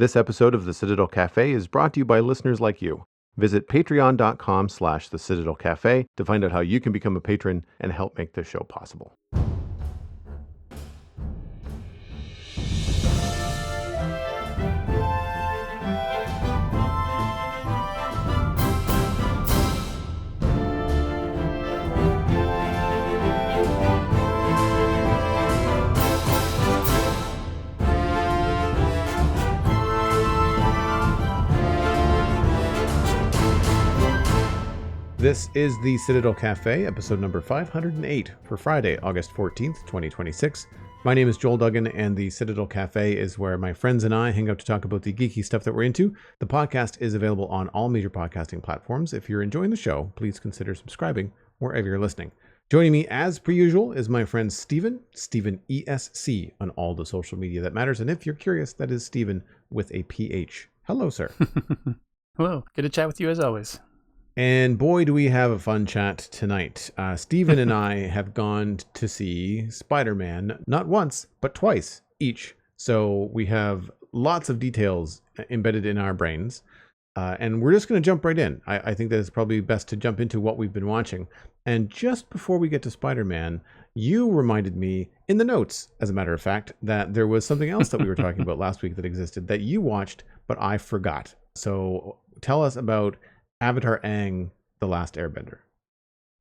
This episode of the Citadel Cafe is brought to you by listeners like you. Visit patreon.com/the Citadel Cafe to find out how you can become a patron and help make this show possible. This is the Citadel Cafe, episode number 508 for Friday, August 14th, 2026. My name is Joel Duggan, and the Citadel Cafe is where my friends and I hang out to talk about the geeky stuff that we're into. The podcast is available on all major podcasting platforms. If you're enjoying the show, please consider subscribing wherever you're listening. Joining me, as per usual, is my friend Steven ESC on all the social media that matters. And if you're curious, that is Steven with a PH. Hello, sir. Hello. Good to chat with you as always. And boy, do we have a fun chat tonight. Steven and I have gone to see Spider-Man not once, but twice each. So we have lots of details embedded in our brains. And we're just going to jump right in. I think that it's probably best to jump into what we've been watching. And just before we get to Spider-Man, you reminded me in the notes, as a matter of fact, that there was something else that we were talking about last week that existed that you watched, but I forgot. So tell us about Avatar Aang, The Last Airbender.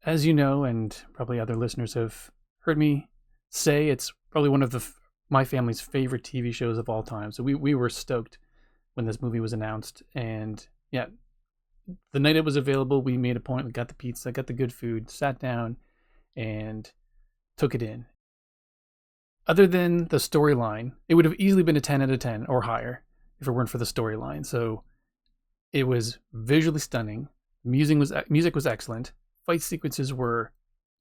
As you know, and probably other listeners have heard me say, it's probably one of my family's favorite TV shows of all time. So we were stoked when this movie was announced. And yeah, the night it was available, we made a point. We got the pizza, got the good food, sat down, and took it in. Other than the storyline, it would have easily been a 10 out of 10 or higher if it weren't for the storyline. So it was visually stunning. Music was excellent. Fight sequences were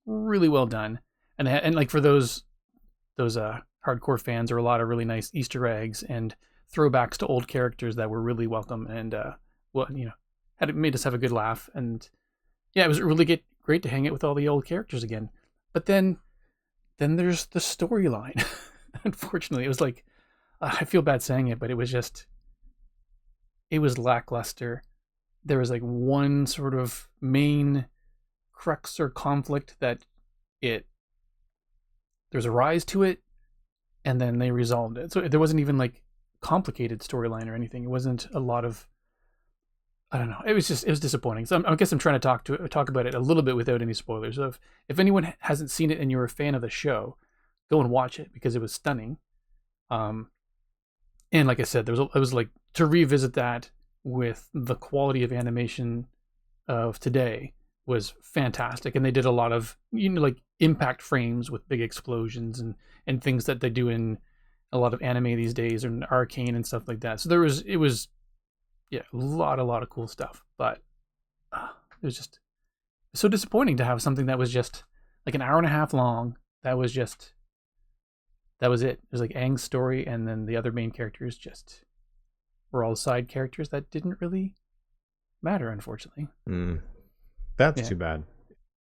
really well done, and like for those hardcore fans, there were a lot of really nice Easter eggs and throwbacks to old characters that were really welcome, and made us have a good laugh. And yeah, it was really great to hang out with all the old characters again. But then there's the storyline. Unfortunately, it was like I feel bad saying it, but it was lackluster. There was like one sort of main crux or conflict that there's a rise to it, and then they resolved it. So there wasn't even like complicated storyline or anything. It wasn't a lot of, I don't know. It was disappointing. So I guess I'm trying to talk about it a little bit without any spoilers. So if anyone hasn't seen it and you're a fan of the show, go and watch it because it was stunning. And like I said, it was like to revisit that with the quality of animation of today was fantastic. And they did a lot of, like impact frames with big explosions and things that they do in a lot of anime these days and Arcane and stuff like that. So it was a lot of cool stuff, but it was just so disappointing to have something that was just like an hour and a half long. That was it. It was like Aang's story, and then the other main characters just were all side characters that didn't really matter, unfortunately. That's too bad.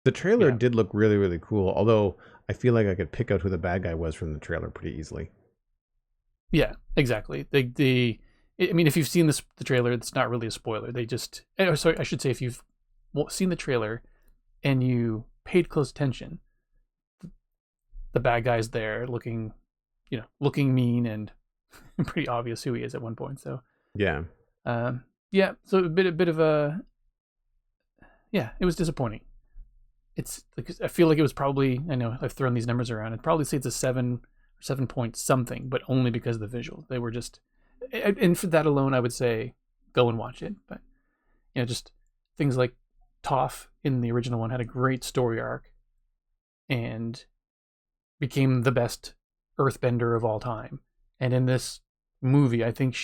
The trailer did look really, really cool, although I feel like I could pick out who the bad guy was from the trailer pretty easily. Yeah, exactly. I mean, if you've seen the trailer, it's not really a spoiler. Sorry, I should say if you've seen the trailer and you paid close attention, the bad guy's there looking mean and pretty obvious who he is at one point. So yeah. So a bit of a, it was disappointing. It's like, I feel like it was probably, I know I've thrown these numbers around. I'd probably say it's a 7 or 7 point something, but only because of the visual. They were just, and for that alone, I would say go and watch it. But just things like Toph in the original one had a great story arc and became the best earthbender of all time. And in this movie, I think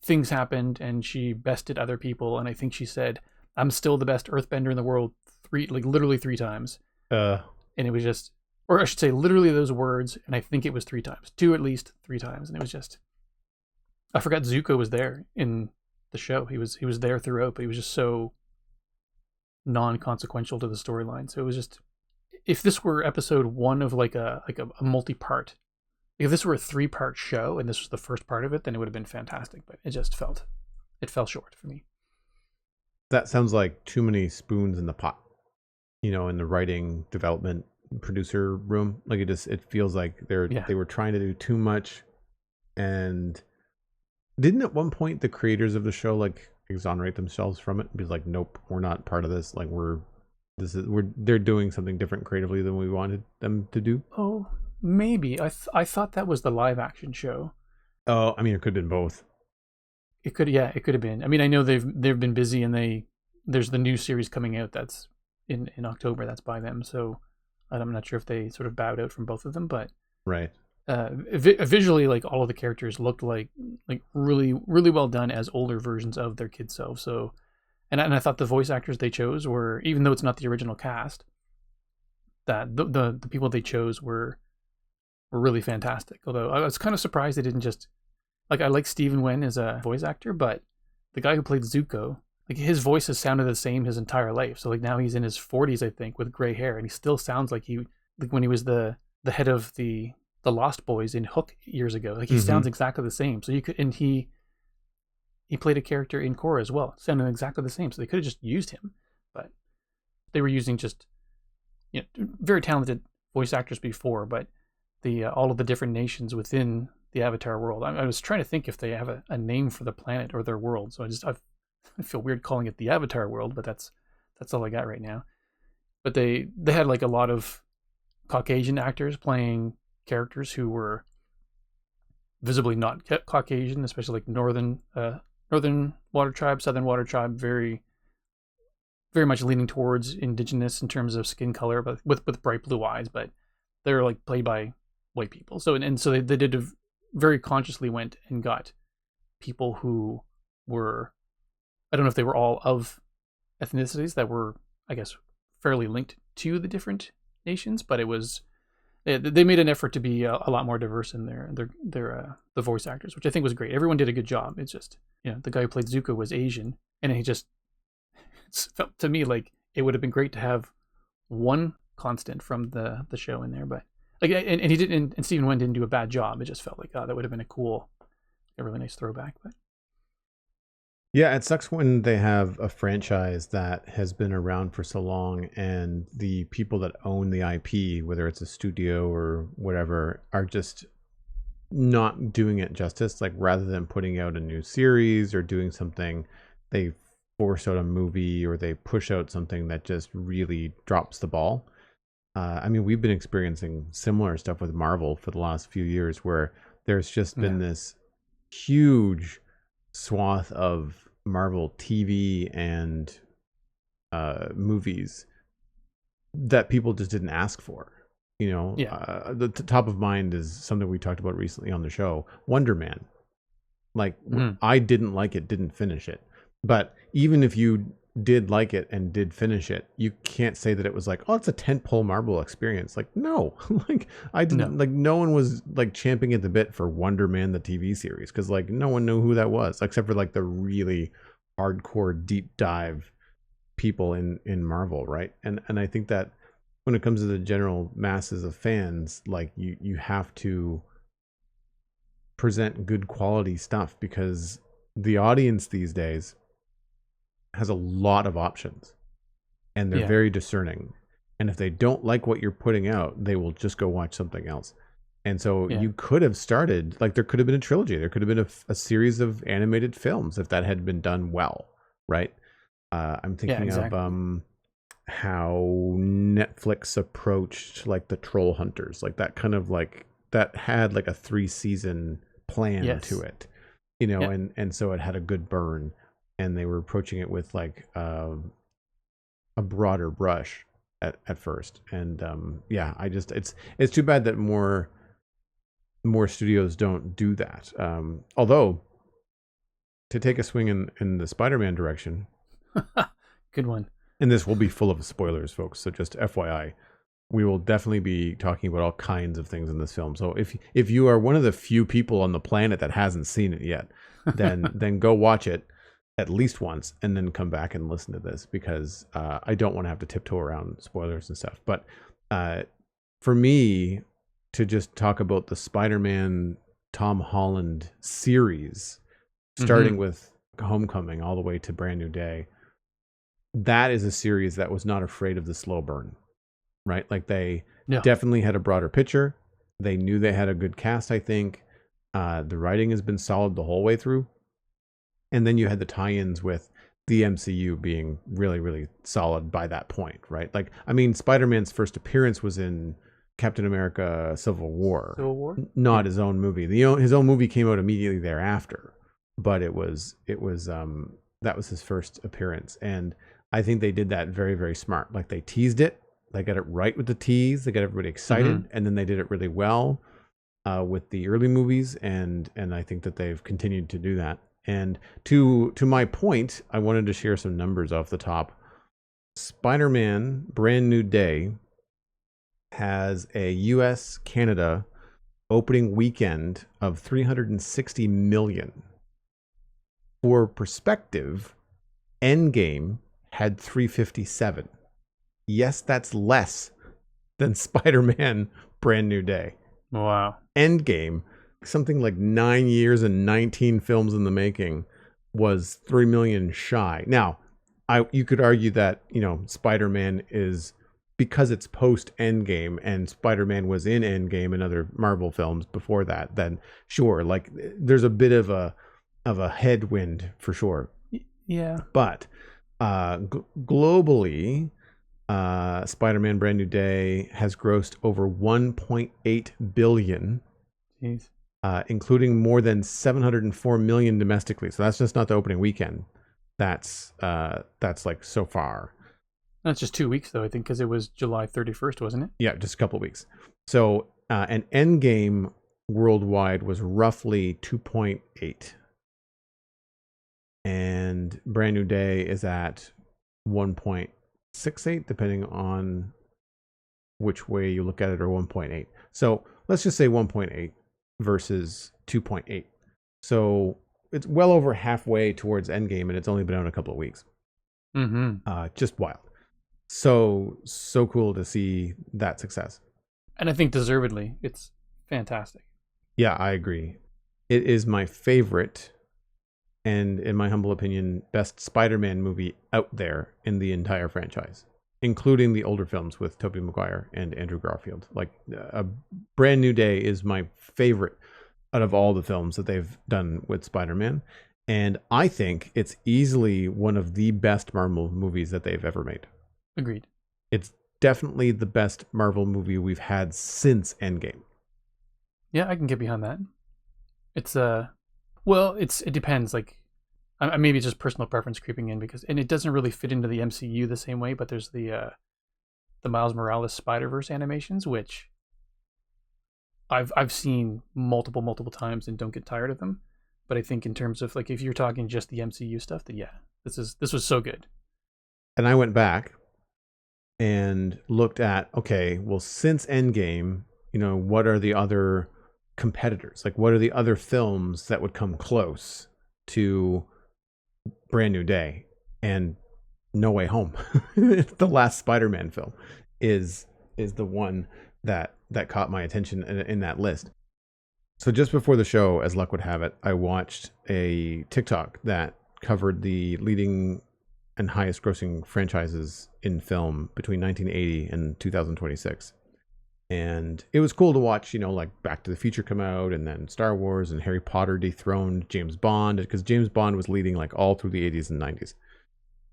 things happened and she bested other people. And I think she said, I'm still the best earthbender in the world literally three times. And it was just, or I should say literally those words. And I think it was 3 times, at least 3 times. And it was just, I forgot Zuko was there in the show. He was there throughout, but he was just so non-consequential to the storyline. So it was just, if this were episode 1 of like a multi-part If this were a 3-part show and this was the first part of it, then it would have been fantastic. But it fell short for me. That sounds like too many spoons in the pot, in the writing development producer room. Like it feels like they were trying to do too much. And didn't at one point the creators of the show like exonerate themselves from it and be like, nope, we're not part of this. Like they're doing something different creatively than we wanted them to do. Oh, maybe. I thought that was the live action show. Oh, I mean, it could have been both. It could have been. I mean, I know they've been busy, and there's the new series coming out that's in October. That's by them. So I'm not sure if they sort of bowed out from both of them, but right. Visually, like all of the characters looked like really really well done as older versions of their kid selves. So, and I thought the voice actors they chose were, even though it's not the original cast, that the people they chose were really fantastic. Although I was kind of surprised they didn't just, like, I like Stephen Wen as a voice actor, but the guy who played Zuko, like, his voice has sounded the same his entire life. So like now he's in his 40s, I think, with gray hair, and he still sounds like when he was the head of the Lost Boys in Hook years ago. Like, he sounds exactly the same. So he played a character in Korra as well, sounding exactly the same. So they could have just used him, but they were using just very talented voice actors before, but all of the different nations within the Avatar world. I was trying to think if they have a name for the planet or their world. So I feel weird calling it the Avatar world, but that's all I got right now. But they had like a lot of Caucasian actors playing characters who were visibly not Caucasian, especially like northern water tribe, southern water tribe, very very much leaning towards indigenous in terms of skin color, but with bright blue eyes. But they're like played by white people. So so they did very consciously went and got people who were, I don't know if they were all of ethnicities that were, I guess, fairly linked to the different nations, but they made an effort to be a lot more diverse in the voice actors, which I think was great. Everyone did a good job. It's just, the guy who played Zuko was Asian, and it felt to me like it would have been great to have one constant from the show in there, but like, and he didn't, and Stephen Wen didn't do a bad job. It just felt like, that would have been a really nice throwback. But yeah, it sucks when they have a franchise that has been around for so long and the people that own the IP, whether it's a studio or whatever, are just not doing it justice. Like, rather than putting out a new series or doing something, they force out a movie or they push out something that just really drops the ball. I mean, we've been experiencing similar stuff with Marvel for the last few years, where there's just been this huge swath of Marvel TV and movies that people just didn't ask for. The top of mind is something we talked about recently on the show, Wonder Man. Like, I didn't like it, didn't finish it. But even if you did like it and did finish it, you can't say that it was like, oh, it's a tentpole Marvel experience. Like, no, like, I didn't, like, no one was like champing at the bit for Wonder Man the TV series, because like no one knew who that was except for like the really hardcore deep dive people in Marvel, right? And I think that when it comes to the general masses of fans, like, you have to present good quality stuff, because the audience these days has a lot of options and they're very discerning, and if they don't like what you're putting out, they will just go watch something else. And so you could have started, like, there could have been a trilogy, there could have been a series of animated films if that had been done well, right? I'm thinking of how Netflix approached like the Troll Hunters, like that kind of, like, that had like a 3-season plan to it, and so it had a good burn, and they were approaching it with like a broader brush at first. And it's too bad that more studios don't do that. Although, to take a swing in the Spider-Man direction, good one. And this will be full of spoilers, folks, so just FYI, we will definitely be talking about all kinds of things in this film. So if you are one of the few people on the planet that hasn't seen it yet, then go watch it at least once and then come back and listen to this, because I don't want to have to tiptoe around spoilers and stuff. But for me, to just talk about the Spider-Man Tom Holland series, starting with Homecoming all the way to Brand New Day. That is a series that was not afraid of the slow burn, right? Like they definitely had a broader picture. They knew they had a good cast, I think. The writing has been solid the whole way through. And then you had the tie-ins with the MCU being really, really solid by that point, right? Like, I mean, Spider-Man's first appearance was in Captain America Civil War. Not his own movie. His own movie came out immediately thereafter, but that was his first appearance. And I think they did that very, very smart. Like they teased it, they got it right with the tease, they got everybody excited, and then they did it really well with the early movies, and I think that they've continued to do that. And to my point, I wanted to share some numbers off the top. Spider-Man Brand New Day has a US Canada opening weekend of 360 million. For perspective, Endgame had 357. Yes, that's less than Spider-Man Brand New Day. Wow. Endgame, something like 9 years and 19 films in the making, was 3 million shy. Now, you could argue that, Spider-Man is, because it's post Endgame and Spider-Man was in Endgame and other Marvel films before that, then sure, like there's a bit of a headwind for sure. Yeah. But globally, Spider-Man Brand New Day has grossed over 1.8 billion. Jeez. Including more than 704 million domestically. So that's just not the opening weekend. That's like so far. That's just 2 weeks though, I think, because it was July 31st, wasn't it? Yeah, just a couple of weeks. So an Endgame worldwide was roughly 2.8. And Brand New Day is at 1.68, depending on which way you look at it, or 1.8. So let's just say 1.8 versus 2.8. So it's well over halfway towards Endgame, and it's only been out a couple of weeks. Just wild. So cool to see that success. And I think deservedly, it's fantastic. Yeah, I agree. It is my favorite, and in my humble opinion, best Spider-Man movie out there in the entire franchise, including the older films with Tobey Maguire and Andrew Garfield. Like, A Brand New Day is my favorite out of all the films that they've done with Spider-Man. And I think it's easily one of the best Marvel movies that they've ever made. Agreed. It's definitely the best Marvel movie we've had since Endgame. Yeah, I can get behind that. It's it depends. Like, maybe it's just personal preference creeping in, and it doesn't really fit into the MCU the same way. But there's the Miles Morales Spider-Verse animations, which I've seen multiple times and don't get tired of them. But I think in terms of, like, if you're talking just the MCU stuff, then yeah, this was so good. And I went back and looked at, okay, well, since Endgame, what are the other competitors? Like, what are the other films that would come close to Brand New Day? And No Way Home, the last Spider-Man film, is the one that caught my attention in that list. So just before the show, as luck would have it, I watched a TikTok that covered the leading and highest grossing franchises in film between 1980 and 2026. And it was cool to watch, like Back to the Future come out, and then Star Wars, and Harry Potter dethroned James Bond, because James Bond was leading like all through the 80s and 90s.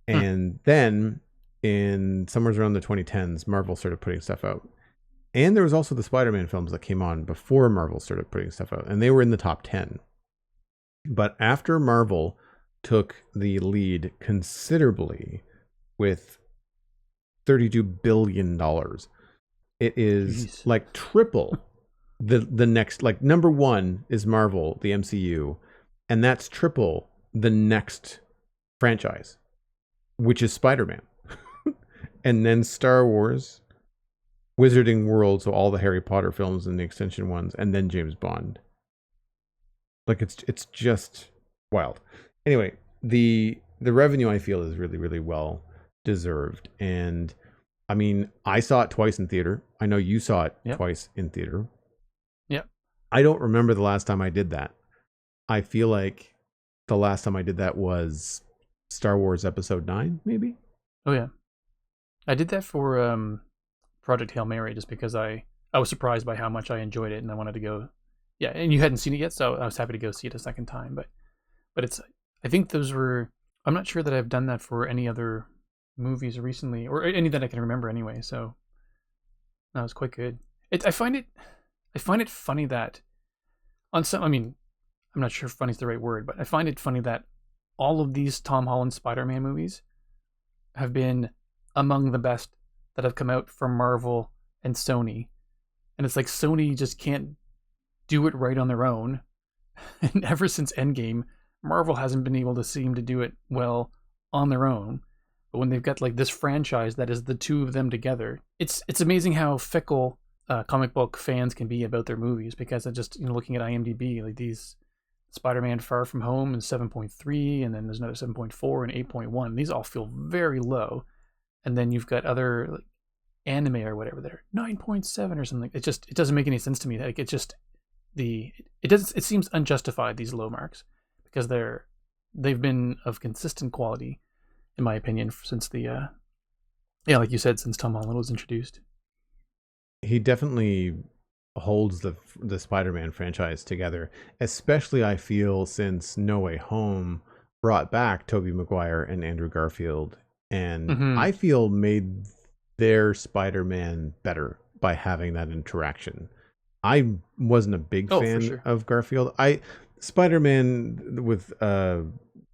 And then in somewhere around the 2010s, Marvel started putting stuff out. And there was also the Spider-Man films that came on before Marvel started putting stuff out, and they were in the top 10. But after Marvel took the lead considerably with $32 billion, it is like triple the next, like, number one is Marvel, the MCU, and that's triple the next franchise, which is Spider-Man. And then Star Wars, Wizarding World, so all the Harry Potter films and the extension ones, and then James Bond. Like, it's just wild. Anyway, the revenue, I feel, is really, really well deserved. And I mean, I saw it twice in theater. I know you saw it twice in theater. I don't remember the last time I did that. I feel like the last time I did that was Star Wars Episode 9, maybe? Oh, yeah. I did that for Project Hail Mary just because I was surprised by how much I enjoyed it and I wanted to go. Yeah, and you hadn't seen it yet, so I was happy to go see it a second time. But it's, I think those were, I'm not sure that I've done that for any other movies recently, or any that I can remember anyway, so that was quite good. I find it funny that on some, I mean, I'm not sure if funny is the right word, but I find it funny that all of these Tom Holland Spider-Man movies have been among the best that have come out from Marvel and Sony. And it's like Sony just can't do it right on their own. And ever since Endgame, Marvel hasn't been able to seem to do it well on their own. But when they've got like this franchise that is the two of them together, it's amazing how fickle comic book fans can be about their movies, because I just, looking at IMDb, like these Spider-Man Far From Home is 7.3, and then there's another 7.4 and 8.1. These all feel very low. And then you've got other like anime or whatever that are 9.7 or something. It doesn't make any sense to me. Like it seems unjustified, these low marks, because they've been of consistent quality, in my opinion, since the like you said, since Tom Holland was introduced. He definitely holds the Spider-Man franchise together, especially I feel since No Way Home brought back Tobey Maguire and Andrew Garfield, and I feel made their Spider-Man better by having that interaction. I wasn't a big fan of Garfield. Spider-Man with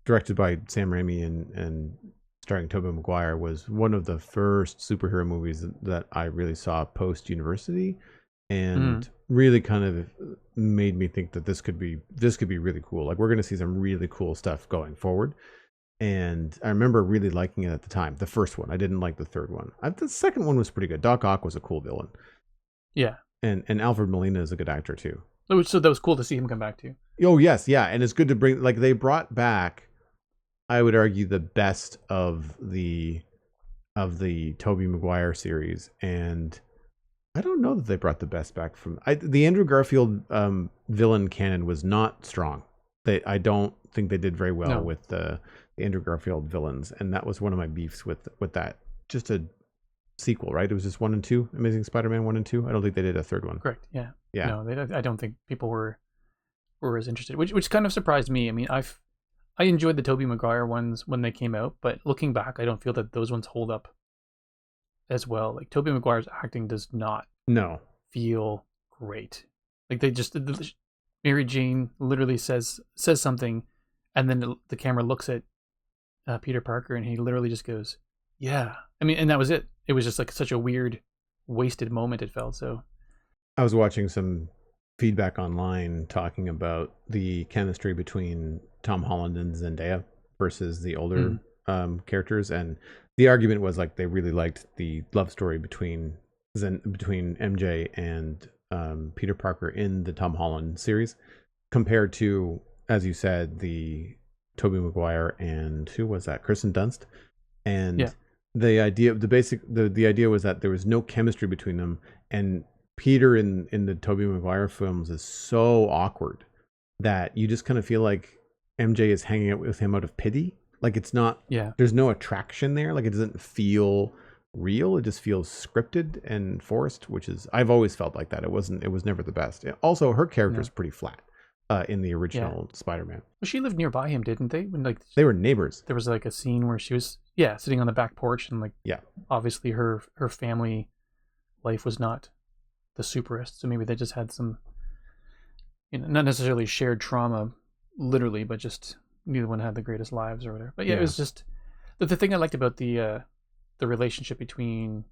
directed by Sam Raimi and starring Tobey Maguire was one of the first superhero movies that I really saw post-university, and really kind of made me think that this could be really cool. Like, we're going to see some really cool stuff going forward. And I remember really liking it at the time. The first one, I didn't like the third one. The second one was pretty good. Doc Ock was a cool villain. Yeah. And Alfred Molina is a good actor too. So that was cool to see him come back too. Oh yes, yeah, and it's good to bring, like, they brought back, I would argue, the best of the Tobey Maguire series, and I don't know that they brought the best back from the Andrew Garfield villain canon was not strong. I don't think they did very well with the Andrew Garfield villains, and that was one of my beefs with that. Just a sequel, right? It was just 1 and 2, Amazing Spider-Man 1 and 2. I don't think they did a third one. Correct. Yeah. Yeah. No, I don't think people were as interested, which kind of surprised me. I mean, I enjoyed the Tobey Maguire ones when they came out, but looking back, I don't feel that those ones hold up as well. Like, Tobey Maguire's acting does not feel great. Like, they just, Mary Jane literally says something, and then the camera looks at Peter Parker, and he literally just goes, yeah. I mean, and that was it. It was just like such a weird, wasted moment, it felt. So I was watching some feedback online talking about the chemistry between Tom Holland and Zendaya versus the older characters, and the argument was like they really liked the love story between MJ and Peter Parker in the Tom Holland series, compared to, as you said, the Tobey Maguire and who was that? Kirsten Dunst. And the idea was that there was no chemistry between them, and Peter in the Tobey Maguire films is so awkward that you just kind of feel like MJ is hanging out with him out of pity. Like, it's not, there's no attraction there. Like, it doesn't feel real. It just feels scripted and forced, which is, I've always felt like that. It was never the best. Also, her character is pretty flat in the original Spider-Man. Well, she lived nearby him, didn't they? When, like, they were neighbors. There was like a scene where she was sitting on the back porch, and like obviously her family life was not the superest, so maybe they just had some, not necessarily shared trauma literally, but just neither one had the greatest lives or whatever. But it was just the thing I liked about the relationship between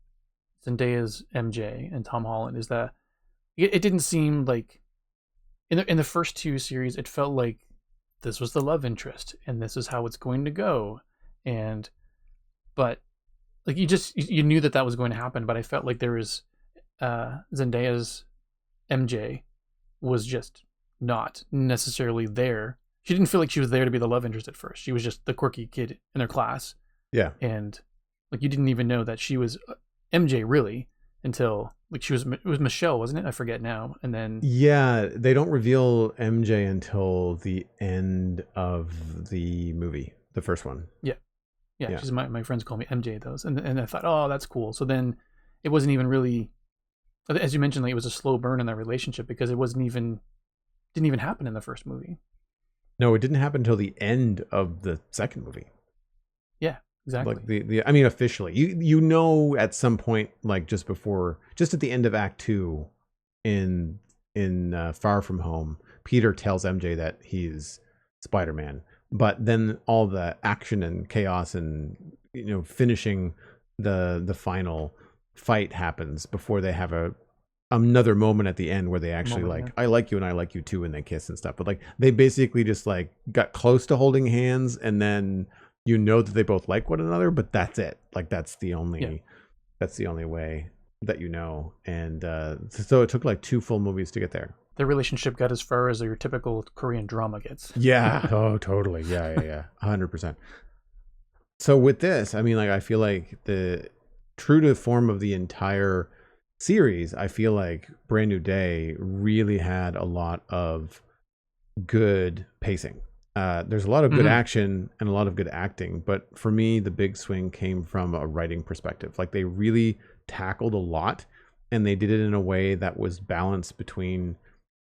Zendaya's MJ and Tom Holland is that it didn't seem like in the first two series it felt like this was the love interest and this is how it's going to go, but like you knew that was going to happen, but I felt like there was Zendaya's MJ was just not necessarily there. She didn't feel like she was there to be the love interest at first. She was just the quirky kid in her class. Yeah. And like, you didn't even know that she was MJ really until like it was Michelle, wasn't it? I forget now. And then Yeah, they don't reveal MJ until the end of the movie, the first one. yeah, she's my friends call me MJ those, and I thought, oh, that's cool. So then it wasn't even really, as you mentioned, like it was a slow burn in that relationship because it didn't even happen in the first movie. No, it didn't happen until the end of the second movie. Yeah, exactly. Like I mean, officially, you know, at some point, like just at the end of Act 2, in Far From Home, Peter tells MJ that he's Spider-Man, but then all the action and chaos and finishing the final fight happens before they have another moment at the end where they actually I like you and I like you too, and they kiss and stuff. But like they basically just like got close to holding hands, and then that they both like one another, but that's it. Like that's the only way that and so it took like 2 full movies to get there. Their relationship got as far as your typical Korean drama gets. Yeah. Oh, totally. Yeah. 100%. So with this, I mean, like I feel like the true to the form of the entire series, I feel like Brand New Day really had a lot of good pacing. There's a lot of good action and a lot of good acting, but for me, the big swing came from a writing perspective. Like they really tackled a lot, and they did it in a way that was balanced between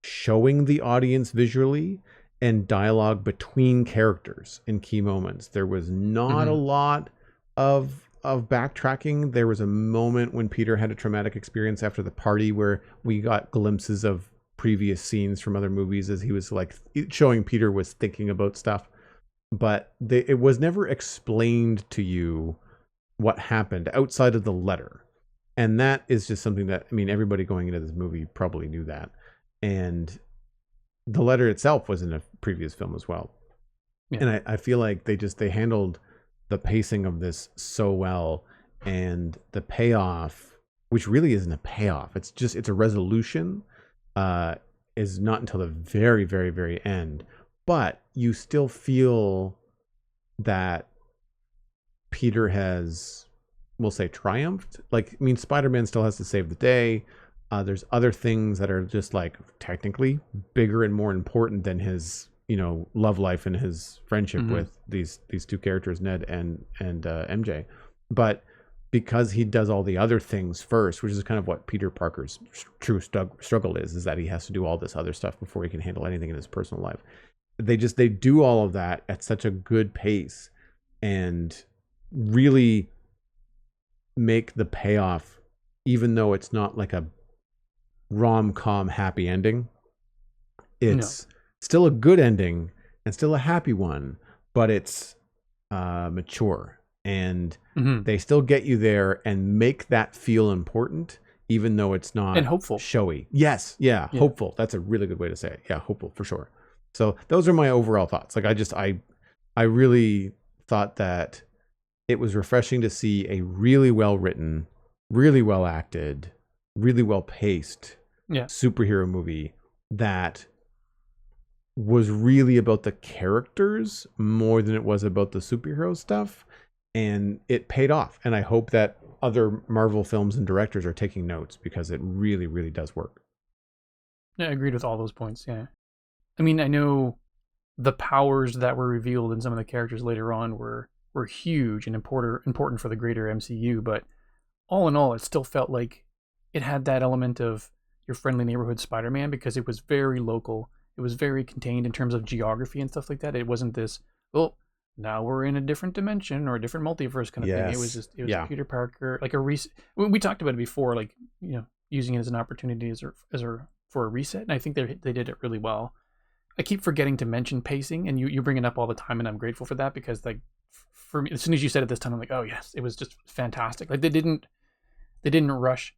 showing the audience visually and dialogue between characters in key moments. There was not a lot of backtracking. There was a moment when Peter had a traumatic experience after the party where we got glimpses of previous scenes from other movies as he was like showing Peter was thinking about stuff, but it was never explained to you what happened outside of the letter. And that is just something that, I mean, everybody going into this movie probably knew that. And the letter itself was in a previous film as well. Yeah. And I feel like they handled the pacing of this so well, and the payoff, which really isn't a payoff, it's a resolution, is not until the very, very, very end. But you still feel that Peter has, we'll say, triumphed. Like, I mean, Spider-Man still has to save the day. There's other things that are just like technically bigger and more important than his, love life and his friendship with these 2 characters, Ned and MJ. But because he does all the other things first, which is kind of what Peter Parker's true struggle is that he has to do all this other stuff before he can handle anything in his personal life. They do all of that at such a good pace and really make the payoff, even though it's not like a rom-com happy ending, it's still a good ending and still a happy one, but it's mature, and they still get you there and make that feel important, even though it's not and hopeful, showy. Yes, yeah, hopeful. That's a really good way to say it. Yeah, hopeful for sure. So those are my overall thoughts. Like I really thought that it was refreshing to see a really well written, really well acted, really well paced superhero movie that was really about the characters more than it was about the superhero stuff, and it paid off. And I hope that other Marvel films and directors are taking notes, because it really, really does work. Yeah, I agreed with all those points. Yeah, I mean, I know the powers that were revealed in some of the characters later on were huge and important for the greater MCU, but all in all, it still felt like it had that element of your friendly neighborhood Spider-Man, because it was very local. It was very contained in terms of geography and stuff like that. It wasn't this, now we're in a different dimension or a different multiverse kind of thing. It was Peter Parker, like we talked about it before, like, using it as an opportunity for a reset. And I think they did it really well. I keep forgetting to mention pacing, and you bring it up all the time, and I'm grateful for that, because like for me, as soon as you said it this time, I'm like, oh yes, it was just fantastic. Like they didn't rush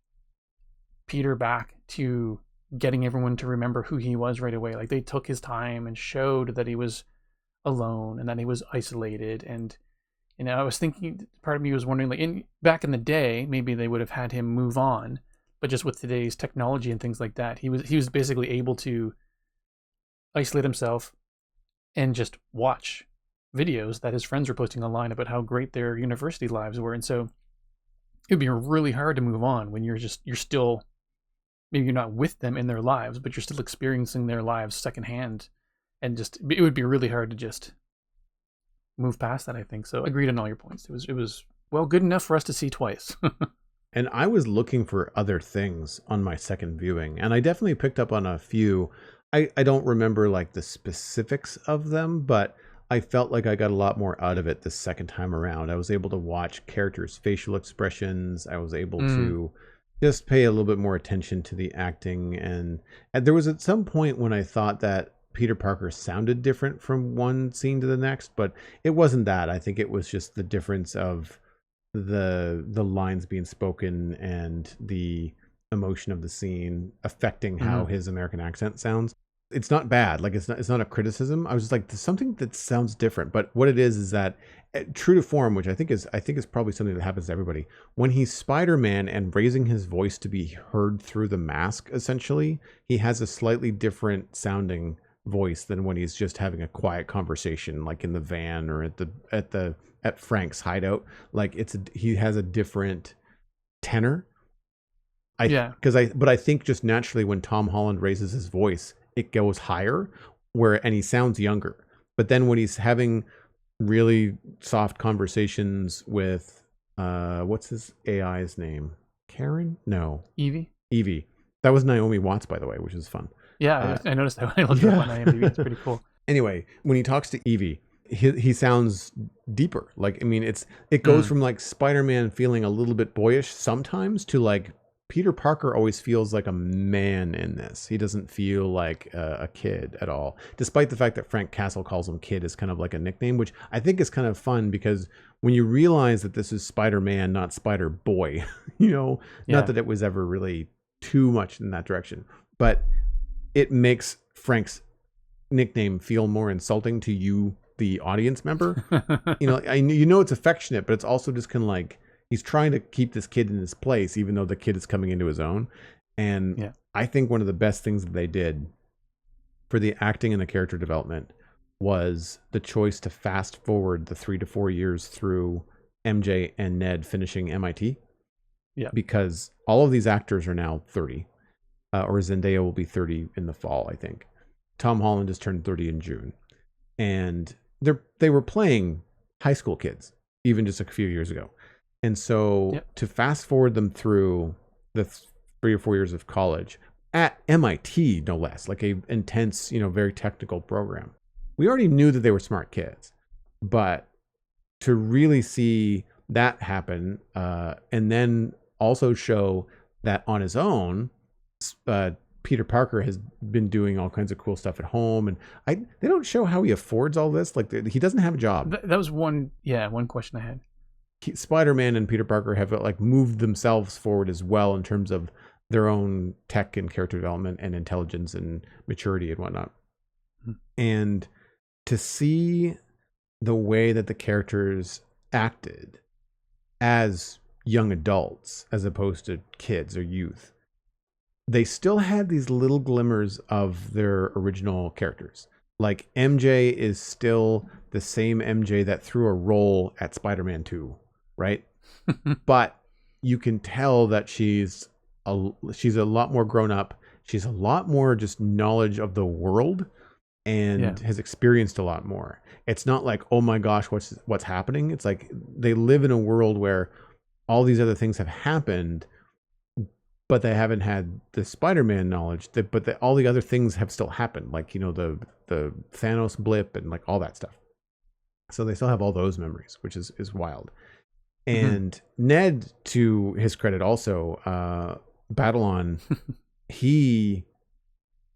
Peter back to getting everyone to remember who he was right away. Like they took his time and showed that he was alone and that he was isolated. And I was thinking, part of me was wondering, like back in the day, maybe they would have had him move on, but just with today's technology and things like that, he was basically able to isolate himself and just watch videos that his friends were posting online about how great their university lives were. And so it would be really hard to move on when you're still maybe you're not with them in their lives, but you're still experiencing their lives secondhand, and just it would be really hard to just move past that, I think. So agreed on all your points. It was well good enough for us to see twice. And I was looking for other things on my second viewing, and I definitely picked up on a few. I don't remember like the specifics of them, but I felt like I got a lot more out of it the second time around. I was able to watch characters' facial expressions. I was able to just pay a little bit more attention to the acting. And there was at some point when I thought that Peter Parker sounded different from one scene to the next, but it wasn't that. I think it was just the difference of the lines being spoken and the emotion of the scene affecting how his American accent sounds. It's not bad. Like it's not a criticism. I was just like, there's something that sounds different. But what it is that true to form, which I think is probably something that happens to everybody. When he's Spider-Man and raising his voice to be heard through the mask, essentially, he has a slightly different sounding voice than when he's just having a quiet conversation, like in the van or at Frank's hideout. Like he has a different tenor. But I think just naturally when Tom Holland raises his voice, it goes higher and he sounds younger. But then when he's having really soft conversations with what's his AI's name? Karen? No. Evie. That was Naomi Watts, by the way, which is fun. Yeah, I noticed that when I looked up on IMDb. It's pretty cool. Anyway, when he talks to Evie, he sounds deeper. Like, I mean, it goes from like Spider-Man feeling a little bit boyish sometimes to like Peter Parker always feels like a man in this. He doesn't feel like a kid at all, despite the fact that Frank Castle calls him kid as kind of like a nickname, which I think is kind of fun because when you realize that this is Spider-Man, not Spider-Boy, not that it was ever really too much in that direction, but it makes Frank's nickname feel more insulting to you, the audience member. It's affectionate, but it's also just kind of like, he's trying to keep this kid in his place, even though the kid is coming into his own. And I think one of the best things that they did for the acting and the character development was the choice to fast forward the 3 to 4 years through MJ and Ned finishing MIT. Yeah. Because all of these actors are now 30, or Zendaya will be 30 in the fall, I think. Tom Holland just turned 30 in June. And they were playing high school kids, even just a few years ago. And so to fast forward them through the 3 or 4 years of college at MIT, no less, like a intense, very technical program. We already knew that they were smart kids, but to really see that happen, and then also show that on his own, Peter Parker has been doing all kinds of cool stuff at home, and they don't show how he affords all this. Like he doesn't have a job. That was one question I had. Spider-Man and Peter Parker have like moved themselves forward as well in terms of their own tech and character development and intelligence and maturity and whatnot. And to see the way that the characters acted as young adults as opposed to kids or youth, they still had these little glimmers of their original characters. Like MJ is still the same MJ that threw a roll at Spider-Man 2. Right. But you can tell that she's a lot more grown up. She's a lot more just knowledge of the world and has experienced a lot more. It's not like, oh my gosh, what's happening? It's like they live in a world where all these other things have happened, but they haven't had the Spider-Man knowledge. All the other things have still happened, like the Thanos blip and like all that stuff. So they still have all those memories, which is wild. And Ned, to his credit also, Babylon, he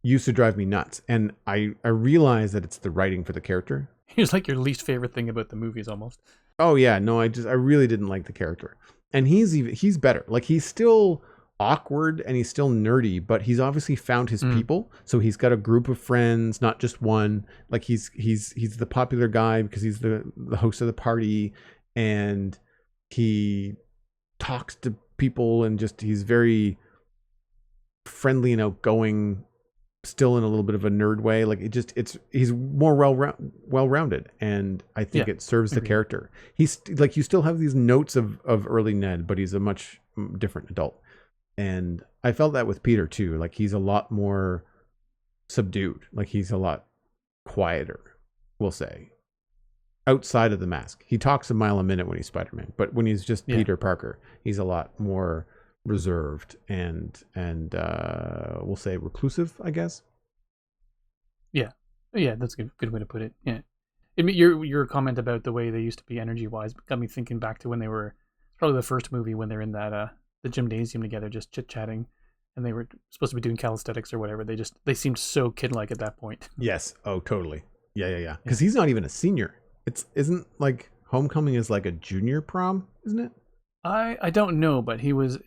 used to drive me nuts. And I realized that it's the writing for the character. He was like your least favorite thing about the movies almost. Oh yeah, no, I really didn't like the character. And he's better. Like he's still awkward and he's still nerdy, but he's obviously found his people. So he's got a group of friends, not just one. Like he's the popular guy because he's the host of the party, and he talks to people and he's very friendly and outgoing, still in a little bit of a nerd way. Like he's more well-rounded, and I think it serves the character. He's like, you still have these notes of early Ned, but he's a much different adult. And I felt that with Peter too. Like he's a lot more subdued. Like he's a lot quieter, we'll say. Outside of the mask. He talks a mile a minute when he's Spider-Man, but when he's just Peter Parker, he's a lot more reserved and we'll say reclusive, I guess. Yeah, that's a good way to put it. Yeah. I mean, your comment about the way they used to be energy-wise got me thinking back to when they were, probably the first movie when they're in that the gymnasium together, just chit-chatting, and they were supposed to be doing calisthenics or whatever. They seemed so kid-like at that point. Yes. Oh, totally. Yeah. Because he's not even a senior. Isn't like Homecoming is like a junior prom, isn't it? I don't know, but he was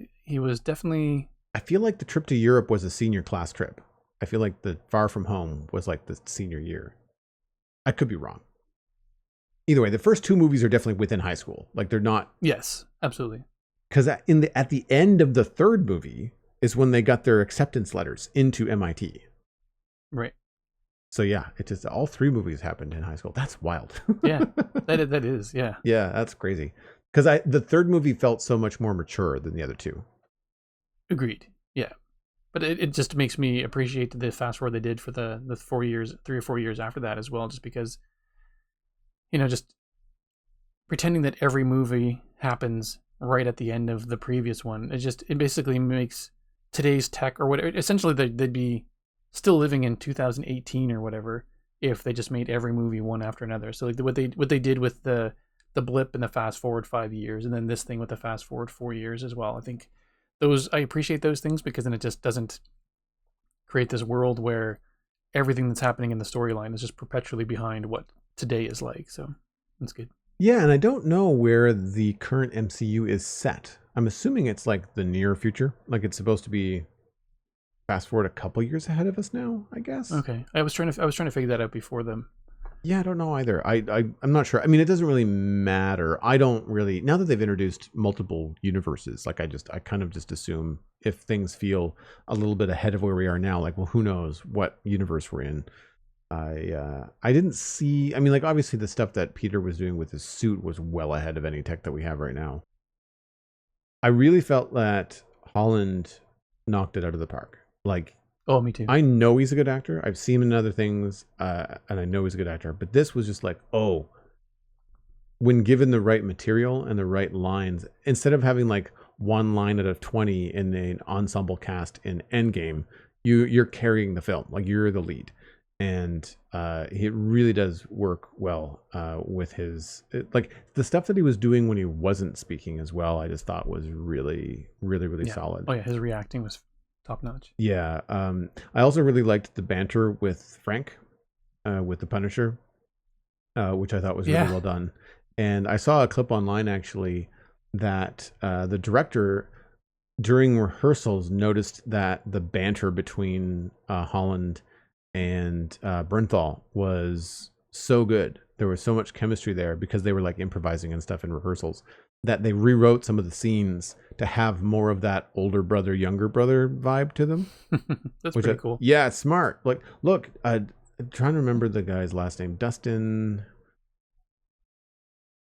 definitely. I feel like the trip to Europe was a senior class trip. I feel like the Far From Home was like the senior year. I could be wrong. Either way, the first two movies are definitely within high school. Like they're not. Yes, absolutely. Because at the end of the third movie is when they got their acceptance letters into MIT. Right. So yeah, it just all three movies happened in high school. That's wild. Yeah, that is. Yeah. Yeah, that's crazy. Because the third movie felt so much more mature than the other two. Agreed. Yeah. But it just makes me appreciate the fast forward they did for the 3 or 4 years after that as well, just because, just pretending that every movie happens right at the end of the previous one. It basically makes today's tech or whatever, essentially they'd be still living in 2018 or whatever if they just made every movie one after another. So like what they did with the blip and the fast forward 5 years, and then this thing with the fast forward 4 years as well. I think I appreciate those things because then it just doesn't create this world where everything that's happening in the storyline is just perpetually behind what today is like. So that's good. Yeah, and I don't know where the current MCU is set. I'm assuming it's like the near future. Like it's supposed to be fast forward a couple years ahead of us now, I guess. Okay. I was trying to figure that out before them. Yeah, I don't know either. I'm not sure. I mean, it doesn't really matter. I don't really, now that they've introduced multiple universes, like I kind of just assume if things feel a little bit ahead of where we are now, like, well, who knows what universe we're in. I didn't see, I mean, like obviously the stuff that Peter was doing with his suit was well ahead of any tech that we have right now. I really felt that Holland knocked it out of the park. Like, oh, me too. I know he's a good actor. I've seen him in other things, and I know he's a good actor. But this was just like, oh, when given the right material and the right lines, instead of having like one line out of 20 in an ensemble cast in Endgame, you're carrying the film. Like you're the lead, and it really does work well with his like the stuff that he was doing when he wasn't speaking as well. I just thought was really, really, really solid. Oh yeah, his reacting was top notch. Yeah. I also really liked the banter with Frank, with the Punisher, which I thought was really well done. And I saw a clip online actually that the director during rehearsals noticed that the banter between Holland and Bernthal was so good. There was so much chemistry there because they were like improvising and stuff in rehearsals that they rewrote some of the scenes to have more of that older brother, younger brother vibe to them. That's pretty cool. Yeah, it's smart. Like, look, I'm trying to remember the guy's last name. Destin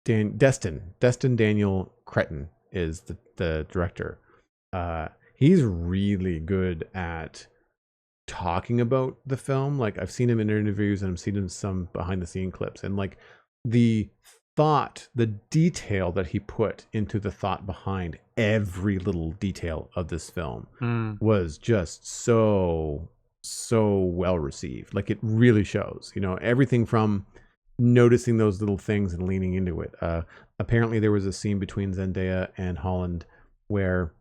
Daniel Cretton is the director. He's really good at talking about the film. Like I've seen him in interviews and I've seen him some behind the scene clips, and like the detail that he put into the thought behind every little detail of this film was just so well received. Like it really shows, everything from noticing those little things and leaning into it. Apparently there was a scene between Zendaya and Holland where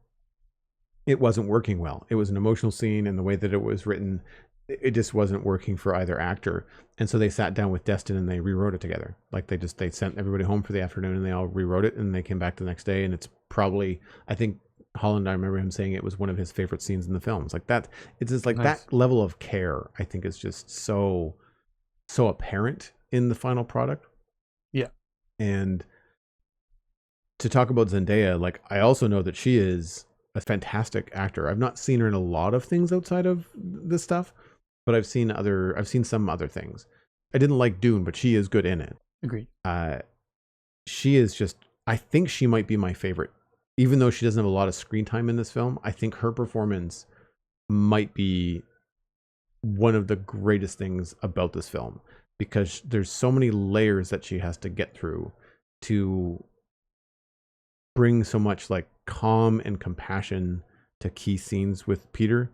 it wasn't working well. It was an emotional scene, and the way that it was written, it just wasn't working for either actor. And so they sat down with Destin and they rewrote it together. Like they sent everybody home for the afternoon and they all rewrote it, and they came back the next day, and it's probably, I think Holland, I remember him saying it was one of his favorite scenes in the film. It's like that. It's just like nice. That level of care, I think, is just so apparent in the final product. Yeah. And to talk about Zendaya, like I also know that she is a fantastic actor. I've not seen her in a lot of things outside of this stuff, but I've seen some other things. I didn't like Dune, but she is good in it. Agreed. She is just, I think she might be my favorite even though she doesn't have a lot of screen time in this film, I think her performance might be one of the greatest things about this film, because there's so many layers that she has to get through to bring so much like calm and compassion to key scenes with Peter.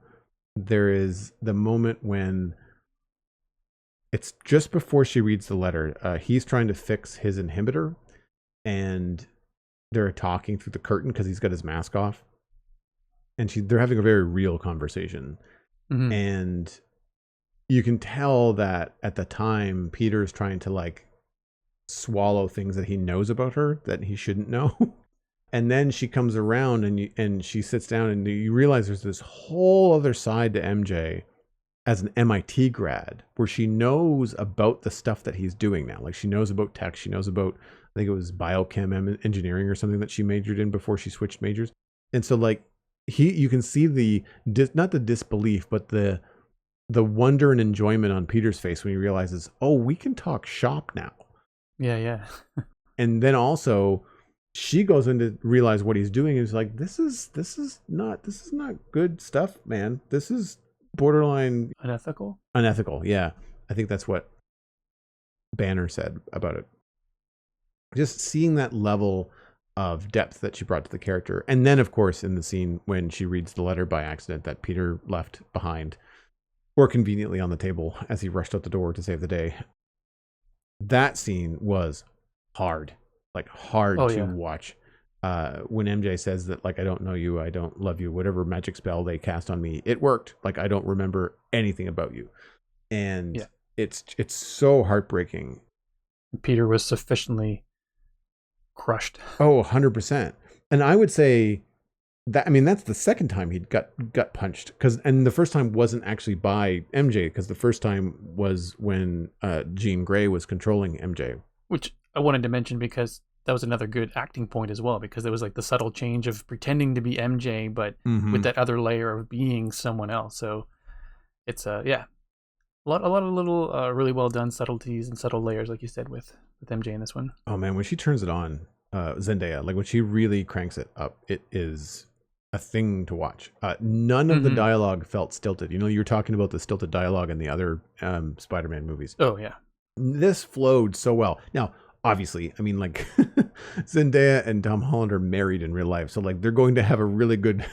There is the moment when it's just before she reads the letter. He's trying to fix his inhibitor, and they're talking through the curtain because he's got his mask off, and they're having a very real conversation. Mm-hmm. And you can tell that at the time Peter's trying to like swallow things that he knows about her that he shouldn't know. And then she comes around and she sits down, and you realize there's this whole other side to MJ as an MIT grad, where she knows about the stuff that he's doing now. Like she knows about tech, she knows about, I think it was biochem engineering or something that she majored in before she switched majors. And so like you can see not the disbelief, but the wonder and enjoyment on Peter's face when he realizes, oh, we can talk shop now. Yeah. And then also she goes in to realize what he's doing, and is like, this is not good stuff, man. This is borderline Unethical. Yeah, I think that's what Banner said about it. Just seeing that level of depth that she brought to the character. And then of course in the scene when she reads the letter by accident that Peter left behind, or conveniently on the table as he rushed out the door to save the day. That scene was hard to watch. When MJ says that, like, I don't know you, I don't love you, whatever magic spell they cast on me, it worked. Like, I don't remember anything about you. And it's so heartbreaking. Peter was sufficiently crushed. Oh, 100%. And I would say that, I mean, that's the second time he'd got punched, and the first time wasn't actually by MJ, because the first time was when Jean Grey was controlling MJ, which I wanted to mention because that was another good acting point as well, because there was like the subtle change of pretending to be MJ, but with that other layer of being someone else. So it's a lot of little really well done subtleties and subtle layers, like you said, with MJ in this one. Oh man, when she turns it on, Zendaya, like when she really cranks it up, it is a thing to watch. None of the dialogue felt stilted. You know, you were talking about the stilted dialogue in the other Spider-Man movies. Oh yeah, this flowed so well. Now, obviously, I mean, like Zendaya and Tom Holland are married in real life, so like they're going to have a really good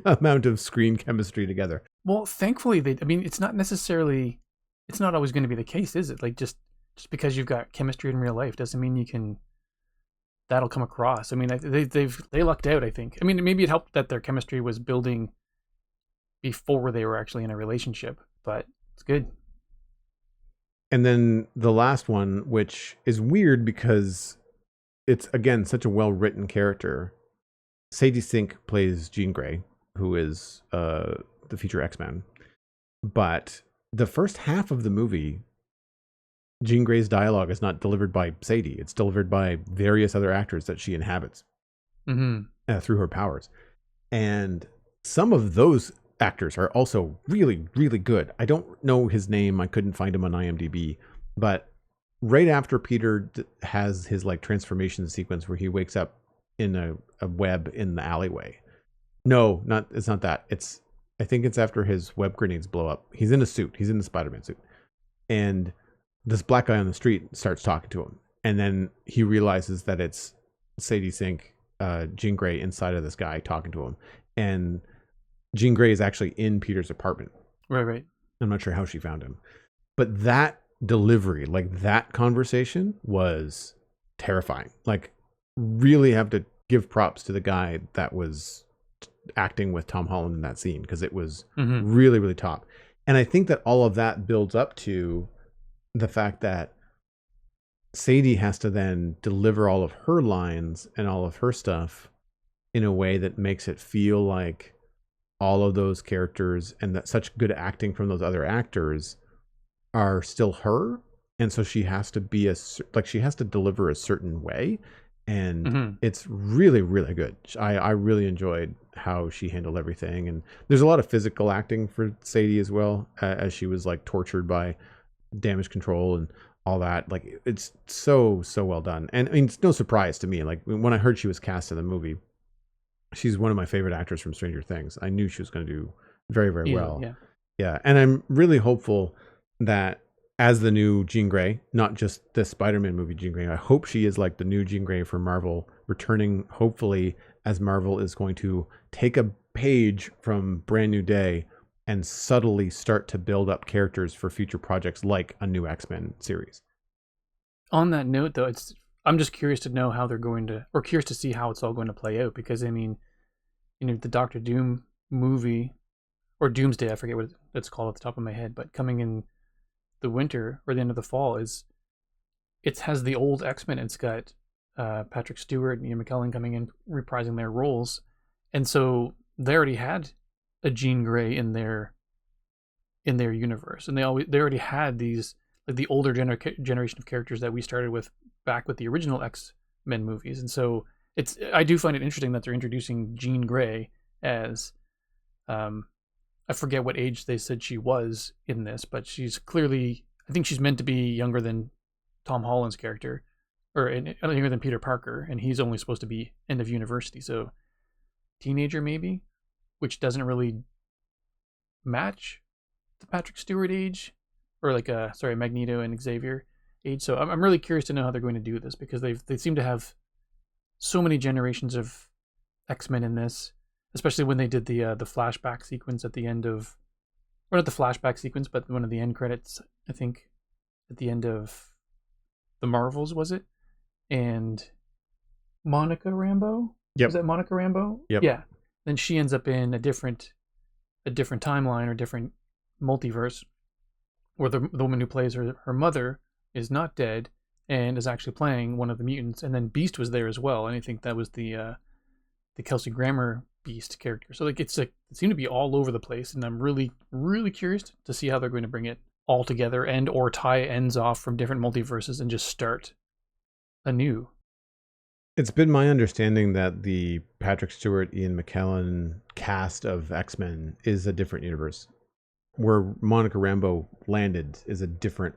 amount of screen chemistry together. Well, thankfully, it's not always going to be the case, is it? Like just because you've got chemistry in real life doesn't mean that'll come across. I mean, they lucked out, I think. I mean, maybe it helped that their chemistry was building before they were actually in a relationship, but it's good. And then the last one, which is weird because it's, again, such a well-written character. Sadie Sink plays Jean Grey, who is the future X-Men. But the first half of the movie, Jean Grey's dialogue is not delivered by Sadie. It's delivered by various other actors that she inhabits through her powers. And some of those actors are also really, really good. I don't know his name. I couldn't find him on IMDb. But right after Peter has his like transformation sequence where he wakes up in a web in the alleyway. No, it's not that. I think it's after his web grenades blow up. He's in a suit. He's in the Spider-Man suit. And this black guy on the street starts talking to him. And then he realizes that it's Sadie Sink, Jean Grey inside of this guy talking to him. And Jean Grey is actually in Peter's apartment. Right. I'm not sure how she found him. But that delivery, like that conversation was terrifying. Like really have to give props to the guy that was acting with Tom Holland in that scene, because it was really, really top. And I think that all of that builds up to the fact that Sadie has to then deliver all of her lines and all of her stuff in a way that makes it feel like all of those characters and that such good acting from those other actors are still her. And so she has to be she has to deliver a certain way. And it's really, really good. I really enjoyed how she handled everything. And there's a lot of physical acting for Sadie as well, as she was like tortured by damage control and all that. Like it's so well done. And I mean, it's no surprise to me. Like when I heard she was cast in the movie, She's one of my favorite actors from Stranger Things. I knew she was going to do very, very Easily, well. yeah. Yeah, and I'm really hopeful that as the new Jean Grey, not just the Spider-Man movie Jean Grey, I hope she is like the new Jean Grey for Marvel, returning hopefully as Marvel is going to take a page from Brand New Day and subtly start to build up characters for future projects like a new X-Men series. On that note, though, I'm just curious to know how they're going to, or curious to see how it's all going to play out, because I mean, the Doctor Doom movie, or Doomsday, I forget what it's called at the top of my head, but coming in the winter or the end of the fall it has the old X-Men. It's got Patrick Stewart and Ian McKellen coming in reprising their roles, and so they already had a Jean Grey in their universe, and they already had these, like, the older generation of characters that we started with back with the original X-Men movies. And so I do find it interesting that they're introducing Jean Grey as I forget what age they said she was in this, but she's clearly, I think she's meant to be younger than Tom Holland's character, or younger than Peter Parker, and he's only supposed to be end of university, so teenager maybe, which doesn't really match the Patrick Stewart age, or like Magneto and Xavier age. So I'm really curious to know how they're going to do this, because they seem to have so many generations of X-Men in this, especially when they did the flashback sequence at the end of, or not the flashback sequence, but one of the end credits, I think, at the end of the Marvels, was it? And Monica Rambeau? Yep. Was that Monica Rambeau? Yep. Yeah. Then she ends up in a different timeline or different multiverse, where the woman who plays her mother is not dead and is actually playing one of the mutants. And then Beast was there as well, and I think that was the Kelsey Grammer Beast character. So like it seemed to be all over the place, and I'm really, really curious to see how they're going to bring it all together and or tie ends off from different multiverses and just start anew. It's been my understanding that the Patrick Stewart, Ian McKellen cast of X-Men is a different universe. Where Monica Rambeau landed is a different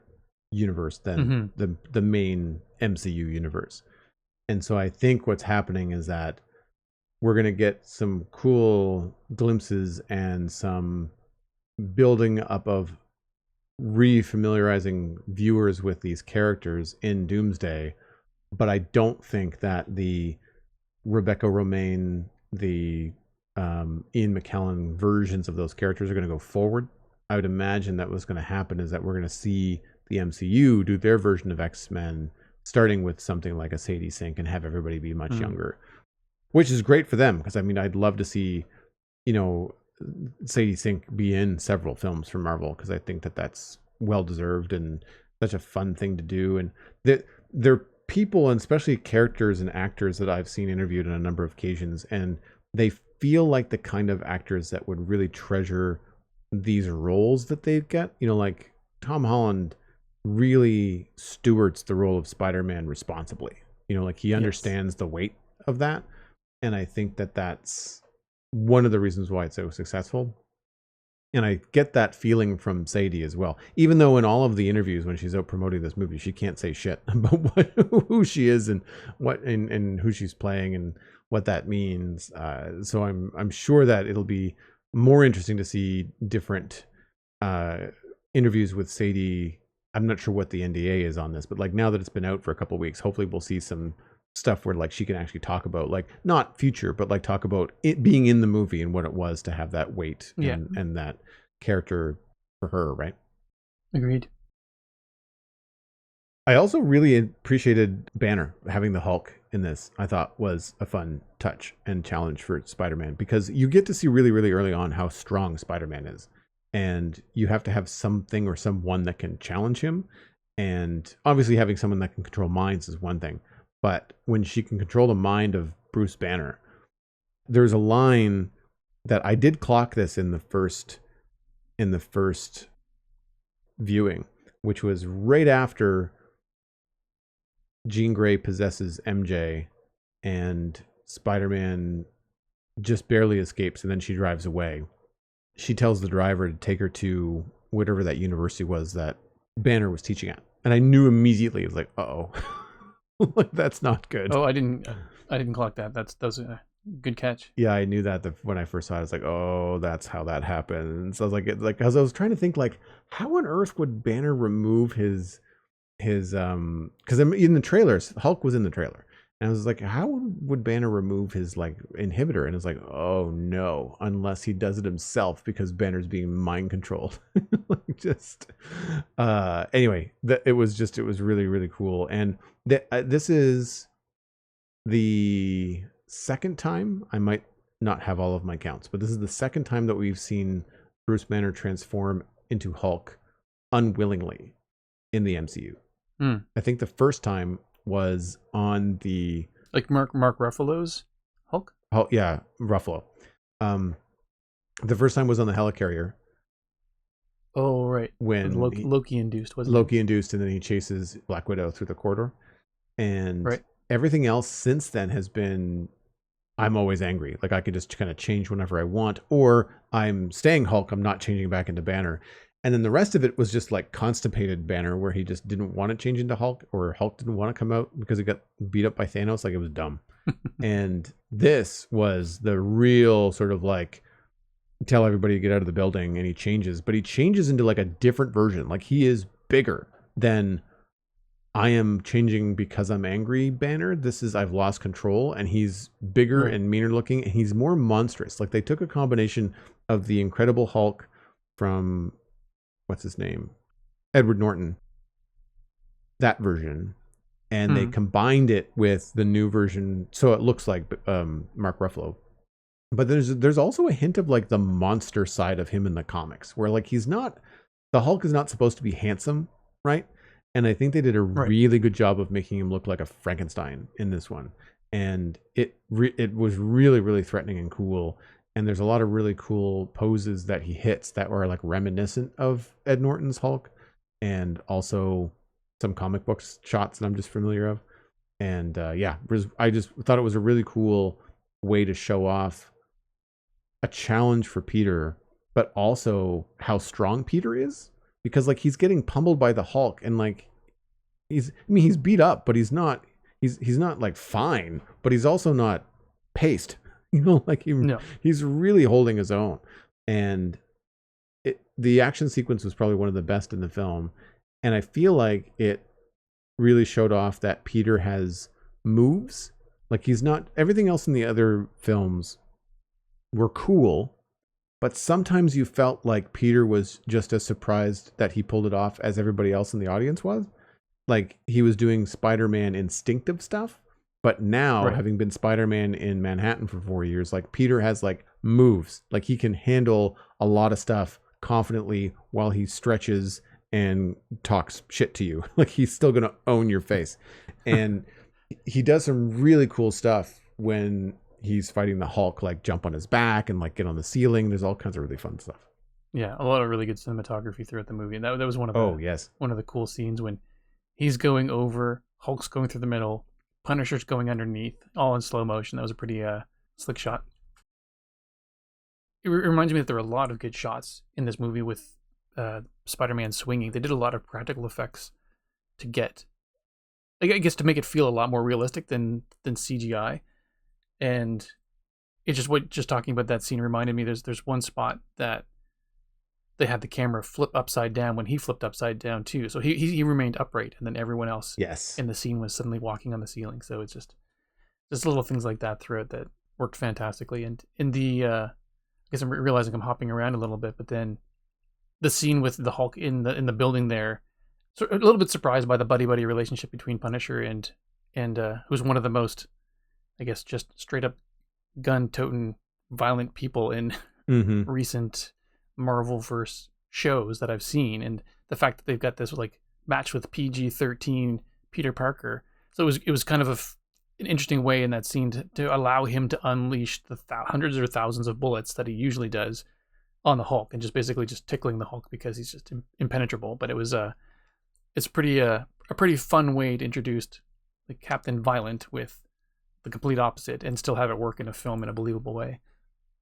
universe than the main MCU universe. And so I think what's happening is that we're going to get some cool glimpses and some building up of re-familiarizing viewers with these characters in Doomsday. But I don't think that the Rebecca Romijn, the Ian McKellen versions of those characters are going to go forward. I would imagine that what's going to happen is that we're going to see the MCU do their version of X-Men, starting with something like a Sadie Sink, and have everybody be much younger, which is great for them, because I mean, I'd love to see, Sadie Sink be in several films for Marvel, because I think that that's well deserved and such a fun thing to do. And they're people, and especially characters and actors that I've seen interviewed on a number of occasions, and they feel like the kind of actors that would really treasure these roles that they get. Like Tom Holland really stewards the role of Spider-Man responsibly. Like he understands the weight of that, and I think that that's one of the reasons why it's so successful. And I get that feeling from Sadie as well, even though in all of the interviews when she's out promoting this movie, she can't say shit about who she is and what and who she's playing and what that means. So I'm sure that it'll be more interesting to see different interviews with Sadie. I'm not sure what the NDA is on this, but like now that it's been out for a couple of weeks, hopefully we'll see some stuff where like she can actually talk about, like, not future, but like talk about it being in the movie and what it was to have that weight and that character for her, right? Agreed. I also really appreciated Banner having the Hulk in this. I thought was a fun touch and challenge for Spider-Man, because you get to see really, really early on how strong Spider-Man is. And you have to have something or someone that can challenge him. And obviously having someone that can control minds is one thing. But when she can control the mind of Bruce Banner, there's a line that I did clock this in the first viewing, which was right after Jean Grey possesses MJ and Spider-Man just barely escapes, and then she drives away. She tells the driver to take her to whatever that university was that Banner was teaching at. And I knew immediately, it was like, uh-oh. Like, that's not good. Oh, I didn't clock that. Those Good catch. Yeah, I knew that when I first saw it. I was like, oh, that's how that happens. So I was like, as I was trying to think, like, how on earth would Banner remove his because in the trailers, Hulk was in the trailer, and I was like, how would Banner remove his like inhibitor? And it's like, oh no, unless he does it himself because Banner's being mind controlled. Like, just anyway, it was really really cool, and this is the second time. I might not have all of my counts, but this is the second time that we've seen Bruce Banner transform into Hulk unwillingly in the MCU. I think the first time was on the like Mark Ruffalo's Hulk. Oh yeah, Ruffalo. The first time was on the helicarrier. Oh right, When Loki induced, wasn't Loki induced, and then he chases Black Widow through the corridor, and everything else since then has been, I'm always angry. Like I could just kind of change whenever I want, or I'm staying Hulk. I'm not changing back into Banner. And then the rest of it was just like constipated Banner, where he just didn't want to change into Hulk, or Hulk didn't want to come out because he got beat up by Thanos. Like it was dumb. And this was the real sort of like tell everybody to get out of the building, and he changes, but he changes into like a different version. Like he is bigger than I am changing because I'm angry Banner. This is I've lost control, and he's bigger and meaner looking, and he's more monstrous. Like they took a combination of the Incredible Hulk from what's his name? Edward Norton. That version. And they combined it with the new version. So it looks like Mark Ruffalo. But there's also a hint of like the monster side of him in the comics, where like the Hulk is not supposed to be handsome, right? And I think they did a really good job of making him look like a Frankenstein in this one. And it was really, really threatening and cool. And there's a lot of really cool poses that he hits that were like reminiscent of Ed Norton's Hulk, and also some comic books shots that I'm just familiar of. And I just thought it was a really cool way to show off a challenge for Peter, but also how strong Peter is, because like he's getting pummeled by the Hulk, and like he's beat up, but he's not like fine, but he's also not paced. Like he's really holding his own. And the action sequence was probably one of the best in the film. And I feel like it really showed off that Peter has moves. Like he's not, everything else in the other films were cool, but sometimes you felt like Peter was just as surprised that he pulled it off as everybody else in the audience was. Like he was doing Spider-Man instinctive stuff. But now, having been Spider-Man in Manhattan for 4 years, like Peter has like moves, like he can handle a lot of stuff confidently while he stretches and talks shit to you. Like he's still going to own your face. And he does some really cool stuff when he's fighting the Hulk, like jump on his back and like get on the ceiling. There's all kinds of really fun stuff. Yeah, a lot of really good cinematography throughout the movie. And that was one of the cool scenes when he's going over, Hulk's going through the middle, Punisher's going underneath, all in slow motion. That was a pretty slick shot. It reminds me that there are a lot of good shots in this movie with Spider-Man swinging. They did a lot of practical effects to get, I guess, to make it feel a lot more realistic than CGI. And it's just talking about that scene reminded me. There's one spot that they had the camera flip upside down when he flipped upside down too. So he remained upright, and then everyone else in the scene was suddenly walking on the ceiling. So it's just little things like that throughout that worked fantastically. And in the, I guess I'm realizing I'm hopping around a little bit, but then the scene with the Hulk in the building there, so a little bit surprised by the buddy relationship between Punisher and who's one of the most, I guess, just straight up gun-toting violent people in recent Marvel-verse shows that I've seen, and the fact that they've got this like match with PG-13 Peter Parker. So it was kind of an interesting way in that scene to allow him to unleash the hundreds or thousands of bullets that he usually does on the Hulk, and just basically just tickling the Hulk because he's just impenetrable. But it's a pretty fun way to introduce like Captain Violent with the complete opposite and still have it work in a film in a believable way.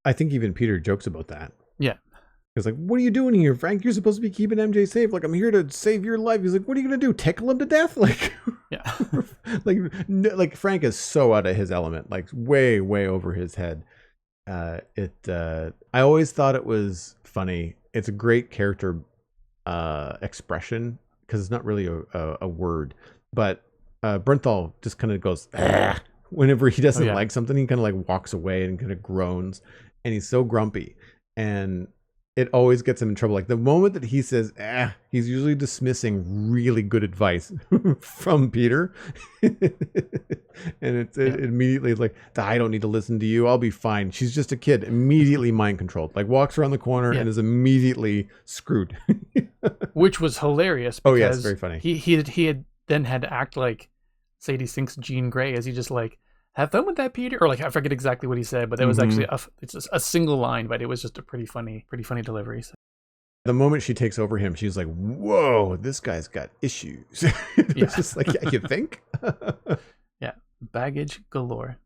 I think even Peter jokes about that. Yeah. He's like, what are you doing here, Frank? You're supposed to be keeping MJ safe. Like, I'm here to save your life. He's like, what are you going to do? Tickle him to death? Like, Yeah. like Frank is so out of his element, like way, way over his head. I always thought it was funny. It's a great character expression because it's not really a word, but Bernthal just kind of goes, "Ah," whenever he doesn't like something. He kind of like walks away and kind of groans, and he's so grumpy, and it always gets him in trouble. Like the moment that he says, he's usually dismissing really good advice from Peter. And it immediately is like, I don't need to listen to you. I'll be fine. She's just a kid. Immediately mind controlled. Like walks around the corner and is immediately screwed. Which was hilarious because yes, very funny. He had then had to act like Sadie Sink's Jean Grey as he just like, have fun with that, Peter, or like I forget exactly what he said, but that was actually it's just a single line, but it was just a pretty funny delivery. So. The moment she takes over him, she's like, "Whoa, this guy's got issues." It's just like, yeah, you think? Yeah, baggage galore.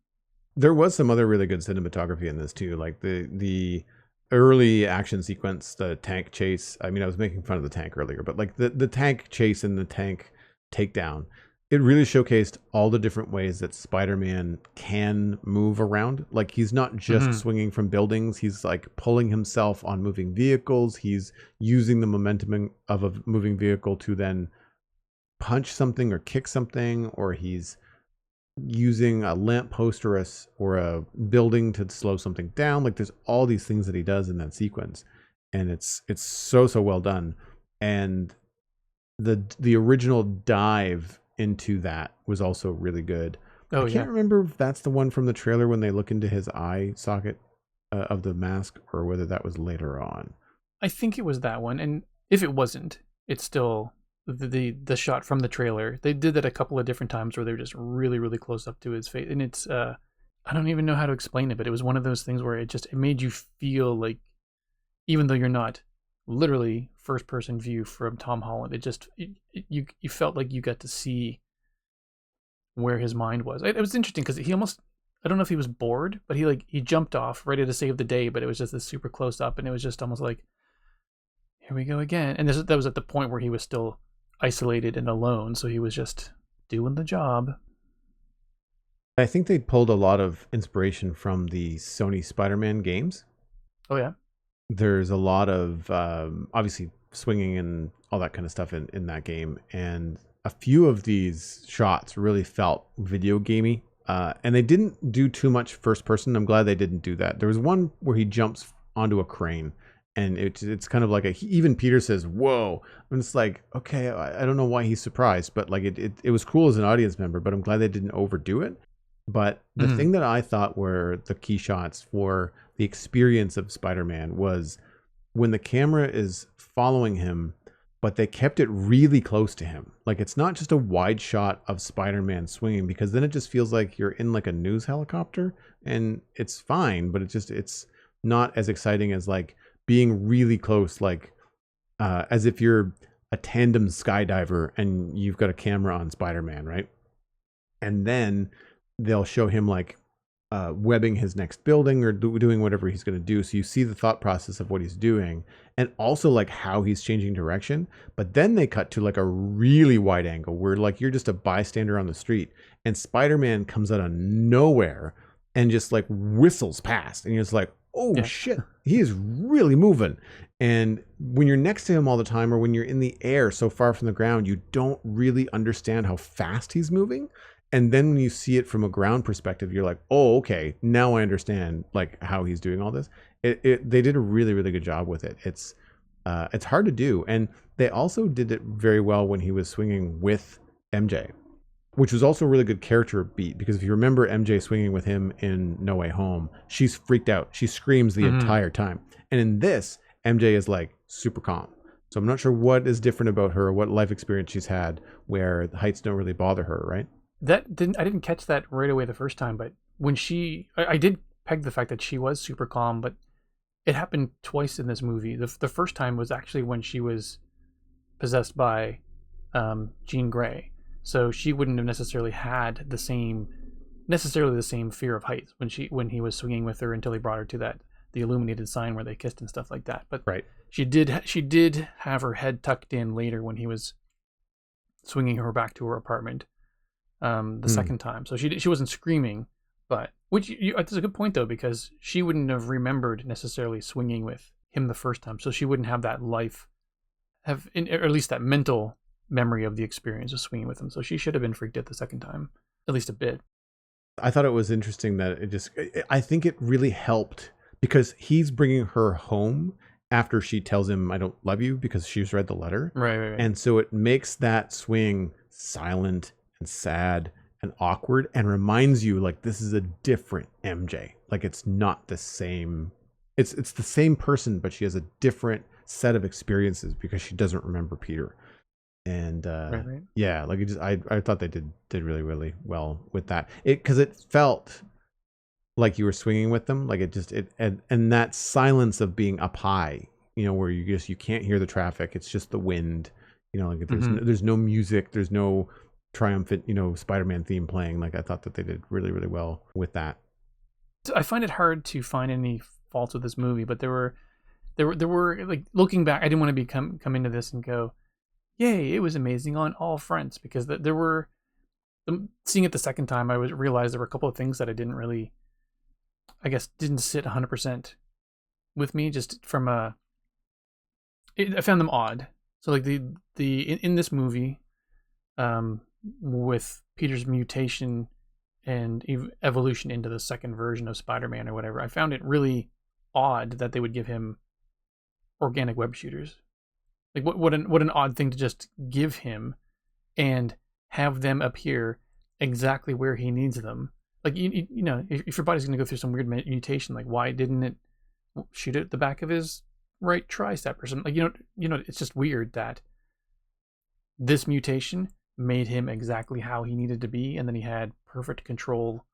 There was some other really good cinematography in this too, like the early action sequence, the tank chase. I mean, I was making fun of the tank earlier, but like the tank chase and the tank takedown. It really showcased all the different ways that Spider-Man can move around. Like he's not just swinging from buildings. He's like pulling himself on moving vehicles. He's using the momentum of a moving vehicle to then punch something or kick something, or he's using a lamppost or a building to slow something down. Like there's all these things that he does in that sequence, and it's so well done. And the original dive into that was also really good. I can't remember if that's the one from the trailer when they look into his eye socket of the mask, or whether that was later on. I think it was that one, and if it wasn't, it's still the shot from the trailer. They did that a couple of different times where they're just really, really close up to his face, and it's I don't even know how to explain it, but it was one of those things where it made you feel like, even though you're not literally first person view from Tom Holland, you felt like you got to see where his mind was. It was interesting because he almost, I don't know if he was bored, but he jumped off ready to save the day, but it was just this super close up, and it was just almost like, here we go again. And that was at the point where he was still isolated and alone, so he was just doing the job. I think they pulled a lot of inspiration from the Sony Spider-Man games. Oh yeah. There's a lot of obviously swinging and all that kind of stuff in that game, and a few of these shots really felt video gamey, and they didn't do too much first person. I'm glad they didn't do that. There was one where he jumps onto a crane, and it's kind of like even Peter says, "Whoa!" And it's like, okay, I don't know why he's surprised, but like it was cool as an audience member. But I'm glad they didn't overdo it. But the thing that I thought were the key shots for the experience of Spider-Man was when the camera is following him, but they kept it really close to him. Like it's not just a wide shot of Spider-Man swinging, because then it just feels like you're in like a news helicopter, and it's fine, but it's not as exciting as like being really close, like as if you're a tandem skydiver and you've got a camera on Spider-Man, right? And then they'll show him like webbing his next building or doing whatever he's going to do. So you see the thought process of what he's doing, and also like how he's changing direction. But then they cut to like a really wide angle where like you're just a bystander on the street, and Spider-Man comes out of nowhere and just like whistles past, and you're just like, oh shit, he is really moving. And when you're next to him all the time, or when you're in the air so far from the ground, you don't really understand how fast he's moving. And then when you see it from a ground perspective, you're like, oh, okay, now I understand like how he's doing all this. They did a really, really good job with it. It's hard to do. And they also did it very well when he was swinging with MJ, which was also a really good character beat, because if you remember MJ swinging with him in No Way Home, she's freaked out. She screams the entire time. And in this, MJ is like super calm. So I'm not sure what is different about her, what life experience she's had where the heights don't really bother her, right? I didn't catch that right away the first time, but when I did peg the fact that she was super calm, but it happened twice in this movie. The first time was actually when she was possessed by Jean Grey, so she wouldn't have necessarily had the same fear of heights when he was swinging with her until he brought her to the illuminated sign where they kissed and stuff like that. But Right. she did have her head tucked in later when he was swinging her back to her apartment the second time. So she wasn't screaming, but that's a good point though, because she wouldn't have remembered necessarily swinging with him the first time, so she wouldn't have that or at least that mental memory of the experience of swinging with him. So she should have been freaked out the second time, at least a bit. I thought it was interesting that I think it really helped because he's bringing her home after she tells him, I don't love you, because she's read the letter. Right. And so it makes that swing silent and sad and awkward and reminds you like this is a different MJ. Like it's not the same. It's the same person, but she has a different set of experiences because she doesn't remember Peter. And right. yeah, like I thought they did really, really well with that. Because it felt like you were swinging with them, like and that silence of being up high, where you can't hear the traffic. It's just the wind, like there's no music, there's no triumphant, Spider-Man theme playing. Like I thought that they did really, really well with that. I find it hard to find any faults with this movie, but there were like, looking back, I didn't want to come into this and go, yay, it was amazing on all fronts, because there were, seeing it the second time, I realized there were a couple of things that I didn't really, I guess, didn't sit 100% with me, just from I found them odd. So like in this movie, with Peter's mutation and evolution into the second version of Spider-Man or whatever, I found it really odd that they would give him organic web shooters. Like what an odd thing to just give him and have them appear exactly where he needs them. Like if your body's going to go through some weird mutation, like why didn't it shoot at the back of his right tricep or something? Like it's just weird that this mutation made him exactly how he needed to be, and then he had perfect control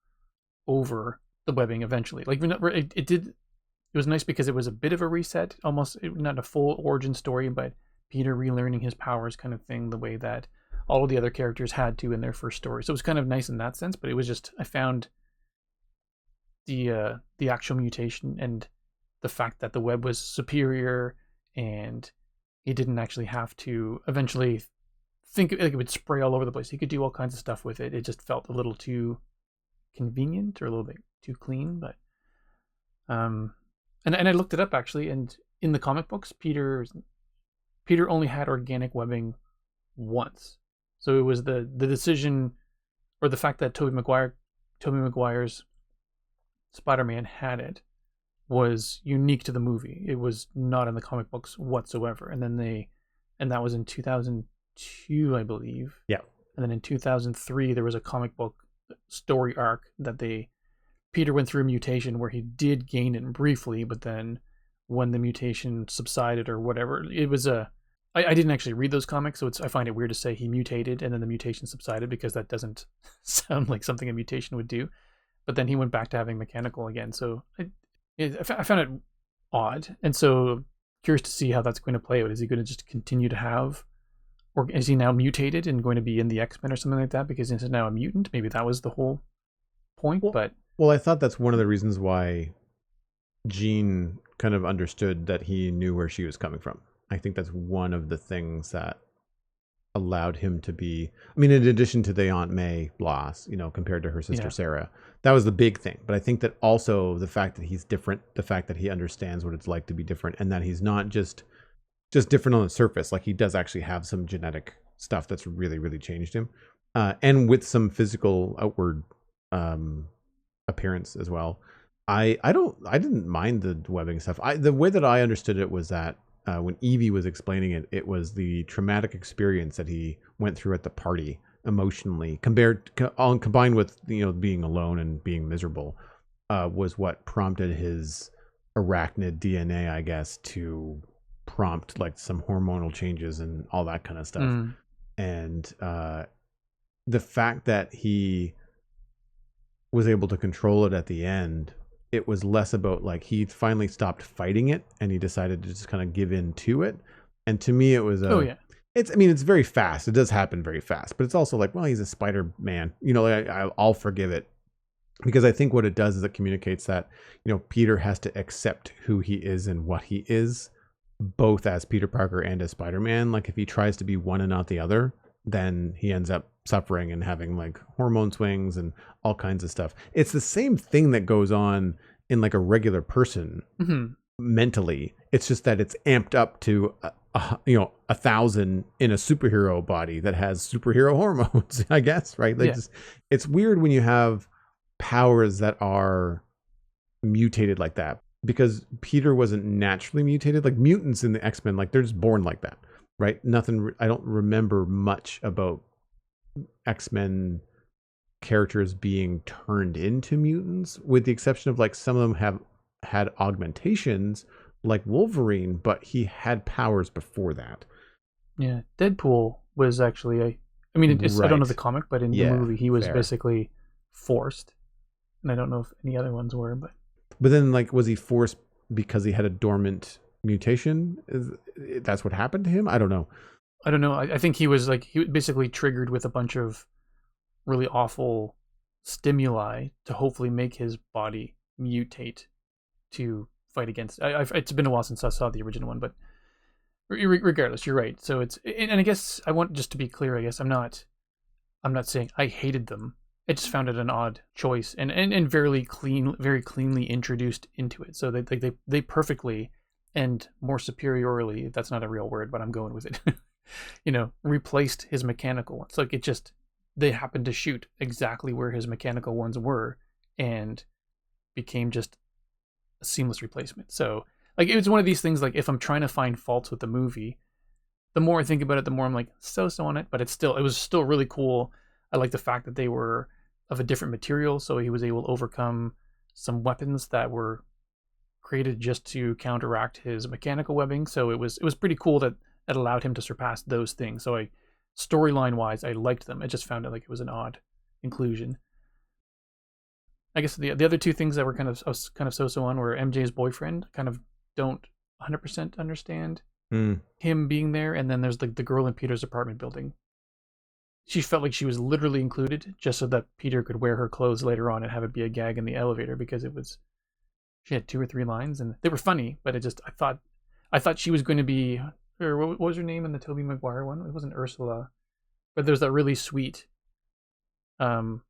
over the webbing eventually. Like it was nice because it was a bit of a reset, almost not a full origin story, but Peter relearning his powers kind of thing, the way that all of the other characters had to in their first story. So it was kind of nice in that sense, but it was just, I found the actual mutation and the fact that the web was superior and he didn't actually have to eventually think like it would spray all over the place. He could do all kinds of stuff with it. It just felt a little too convenient or a little bit too clean, but and I looked it up actually, and in the comic books, Peter only had organic webbing once. So it was the decision, or the fact that Tobey Maguire's Spider-Man had it, was unique to the movie. It was not in the comic books whatsoever. And that was in 2002, I believe. Yeah. And then in 2003, there was a comic book story arc that Peter went through a mutation where he did gain it briefly, but then when the mutation subsided or whatever, it was I didn't actually read those comics, so I find it weird to say he mutated and then the mutation subsided, because that doesn't sound like something a mutation would do. But then he went back to having mechanical again. So I found it odd, and so curious to see how that's going to play out. Is he going to just continue to have, or is he now mutated and going to be in the X-Men or something like that because he's now a mutant? Maybe that was the whole point. Well, I thought that's one of the reasons why Jean kind of understood that he knew where she was coming from. I think that's one of the things that allowed him to be, I mean, in addition to the Aunt May loss, compared to her sister Sarah, that was the big thing. But I think that also the fact that he's different, the fact that he understands what it's like to be different, and that he's not just different on the surface, like he does actually have some genetic stuff that's really, really changed him. And with some physical outward appearance as well. I didn't mind the webbing stuff. The way that I understood it was that when Evie was explaining it, it was the traumatic experience that he went through at the party emotionally, combined with being alone and being miserable, was what prompted his arachnid DNA, I guess, to prompt like some hormonal changes and all that kind of stuff. And the fact that he was able to control it at the end, it was less about like he finally stopped fighting it and he decided to just kind of give in to it. And to me, it was it's very fast. It does happen very fast, but it's also like, well, he's a Spider-Man, I'll forgive it. because I think what it does is it communicates that, Peter has to accept who he is and what he is, both as Peter Parker and as Spider-Man. Like if he tries to be one and not the other, then he ends up suffering and having like hormone swings and all kinds of stuff. It's the same thing that goes on in like a regular person mentally. It's just that it's amped up to 1,000 in a superhero body that has superhero hormones, I guess, right? Like it's weird when you have powers that are mutated like that, because Peter wasn't naturally mutated. Like mutants in the X-Men, like they're just born like that, right? Nothing. I don't remember much about X-Men characters being turned into mutants, with the exception of like some of them have had augmentations, like Wolverine, but he had powers before that. Yeah, Deadpool was actually I don't know the comic, but in the movie he was basically forced, and I don't know if any other ones were, but then like was he forced because he had a dormant mutation? That's what happened to him? I don't know. I think he was basically triggered with a bunch of really awful stimuli to hopefully make his body mutate to fight against. It's been a while since I saw the original one, but regardless, you're right. So and I guess I want just to be clear. I guess I'm not saying I hated them. I just found it an odd choice and very cleanly introduced into it. So they perfectly and more superiorly, if that's not a real word, but I'm going with it, replaced his mechanical ones. Like they happened to shoot exactly where his mechanical ones were and became just a seamless replacement. So like it was one of these things, like if I'm trying to find faults with the movie, the more I think about it, the more I'm like so on it, but it was still really cool. I like the fact that they were of a different material, so he was able to overcome some weapons that were created just to counteract his mechanical webbing. So it was pretty cool that it allowed him to surpass those things. So storyline wise, I liked them. I just found it like it was an odd inclusion. I guess the other two things that were kind of so on were MJ's boyfriend. Kind of don't 100% understand him being there, and then there's the girl in Peter's apartment building. She felt like she was literally included just so that Peter could wear her clothes later on and have it be a gag in the elevator, because she had 2 or 3 lines and they were funny, but I thought she was going to be, or what was her name in the Tobey Maguire one? It wasn't Ursula, but there's that really sweet I know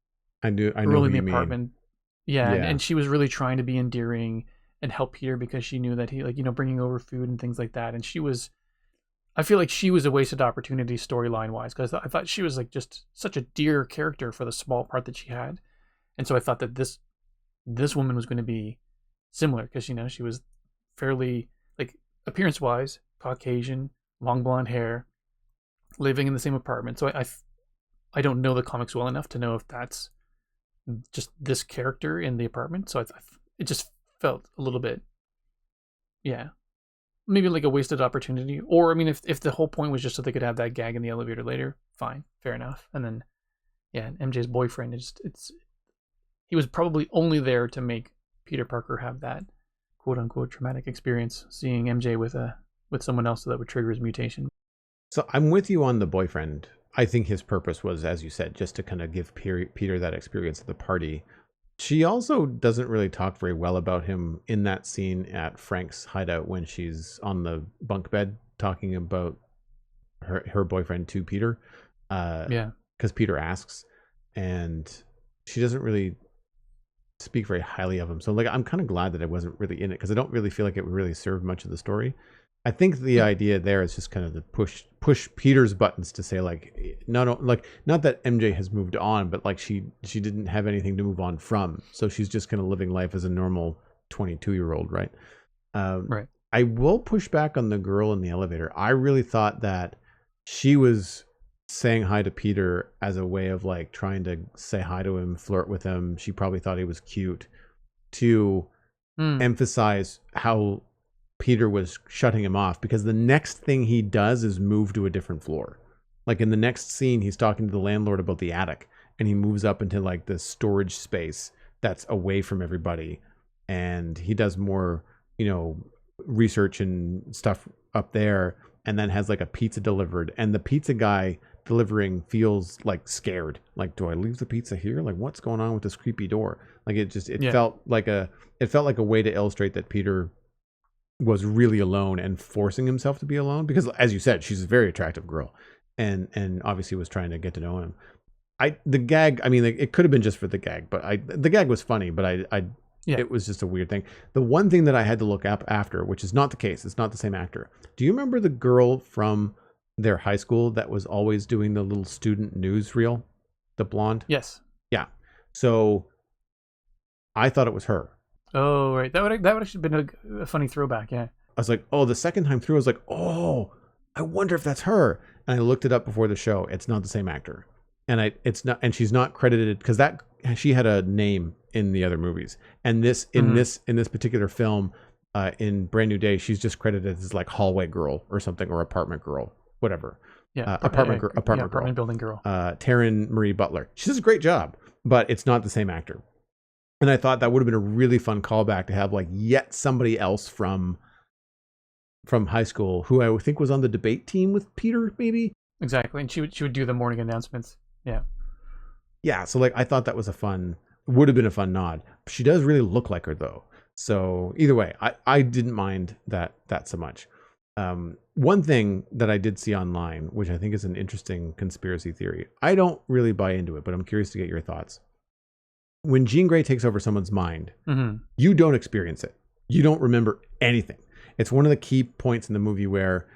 girl in the apartment. Mean. Yeah. And she was really trying to be endearing and help Peter because she knew that he bringing over food and things like that. And I feel like she was a wasted opportunity storyline wise, because I thought she was like just such a dear character for the small part that she had. And so I thought that this woman was going to be similar, because she was fairly, like, appearance wise, Caucasian, long blonde hair, living in the same apartment. So I don't know the comics well enough to know if that's just this character in the apartment. So it just felt a little bit, maybe like a wasted opportunity. Or if the whole point was just so they could have that gag in the elevator later, fine, fair enough. And then MJ's boyfriend he was probably only there to make Peter Parker have that quote unquote traumatic experience seeing MJ with someone else, so that would trigger his mutation. So I'm with you on the boyfriend. I think his purpose was, as you said, just to kind of give Peter that experience at the party. She also doesn't really talk very well about him in that scene at Frank's hideout when she's on the bunk bed talking about her boyfriend to Peter. Because Peter asks, and she doesn't really speak very highly of him. So like, I'm kind of glad that I wasn't really in it, because I don't really feel like it would really serve much of the story. I think the idea there is just kind of to push Peter's buttons to say like, not that MJ has moved on, but like she didn't have anything to move on from, so she's just kind of living life as a normal 22-year-old, right? Right. I will push back on the girl in the elevator. I really thought that she was saying hi to Peter as a way of like trying to say hi to him, flirt with him. She probably thought he was cute, to emphasize how Peter was shutting him off, because the next thing he does is move to a different floor. Like in the next scene, he's talking to the landlord about the attic, and he moves up into like the storage space that's away from everybody, and he does more, research and stuff up there, and then has like a pizza delivered, and the pizza guy, delivering feels like scared. Like, do I leave the pizza here? Like, what's going on with this creepy door? Like, it felt like a way to illustrate that Peter was really alone and forcing himself to be alone, because as you said, she's a very attractive girl, and obviously was trying to get to know him. The gag, I mean, it could have been just for the gag, but the gag was funny, but it was just a weird thing. The one thing that I had to look up after, which is not the case, it's not the same actor. Do you remember the girl from their high school that was always doing the little student newsreel? The blonde? Yes. Yeah. So I thought it was her. Oh, right. That would actually been a funny throwback, yeah. I was like, oh, the second time through, I was like, oh, I wonder if that's her. And I looked it up before the show. It's not the same actor. And it's not, and she's not credited because she had a name in the other movies. And in this particular film, in Brand New Day, she's just credited as like hallway girl or something, or apartment girl, whatever. Yeah, apartment building girl. Taryn Marie Butler. She does a great job, but it's not the same actor. And I thought that would have been a really fun callback to have like yet somebody else from high school who I think was on the debate team with Peter, maybe. Exactly, and she would do the morning announcements. Yeah. Yeah, so like I thought that would have been a fun nod. She does really look like her though. So either way, I didn't mind that so much. One thing that I did see online, which I think is an interesting conspiracy theory, I don't really buy into it, but I'm curious to get your thoughts. When Jean Grey takes over someone's mind, you don't experience it. You don't remember anything. It's one of the key points in the movie where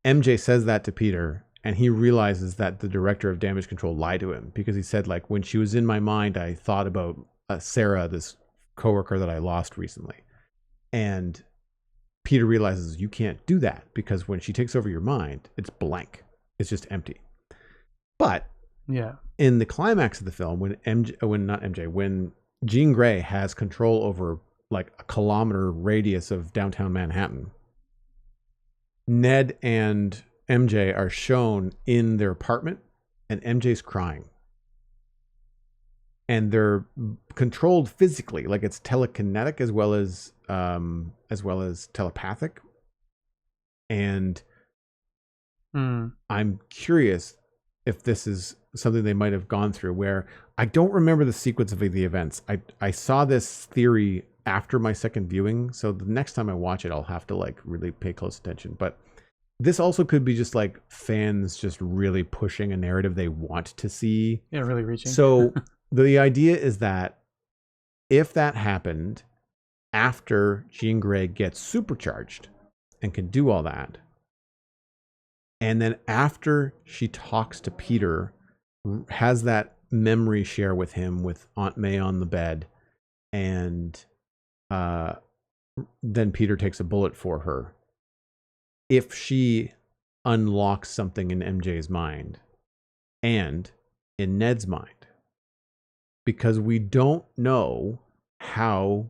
MJ says that to Peter, and he realizes that the director of Damage Control lied to him, because he said, like, when she was in my mind, I thought about Sarah, this coworker that I lost recently. And Peter realizes you can't do that, because when she takes over your mind, it's blank. It's just empty. But yeah, in the climax of the film, when Jean Grey has control over like a kilometer radius of downtown Manhattan, Ned and MJ are shown in their apartment, and MJ's crying. And they're controlled physically, like it's telekinetic as well as telepathic. And I'm curious if this is something they might have gone through, where I don't remember the sequence of the events. I saw this theory after my second viewing, so the next time I watch it, I'll have to like really pay close attention. But this also could be just like fans just really pushing a narrative they want to see. Yeah, really reaching. So the idea is that if that happened after Jean Grey gets supercharged and can do all that, and then after she talks to Peter, has that memory share with him with Aunt May on the bed, and then Peter takes a bullet for her. If she unlocks something in MJ's mind and in Ned's mind, because we don't know how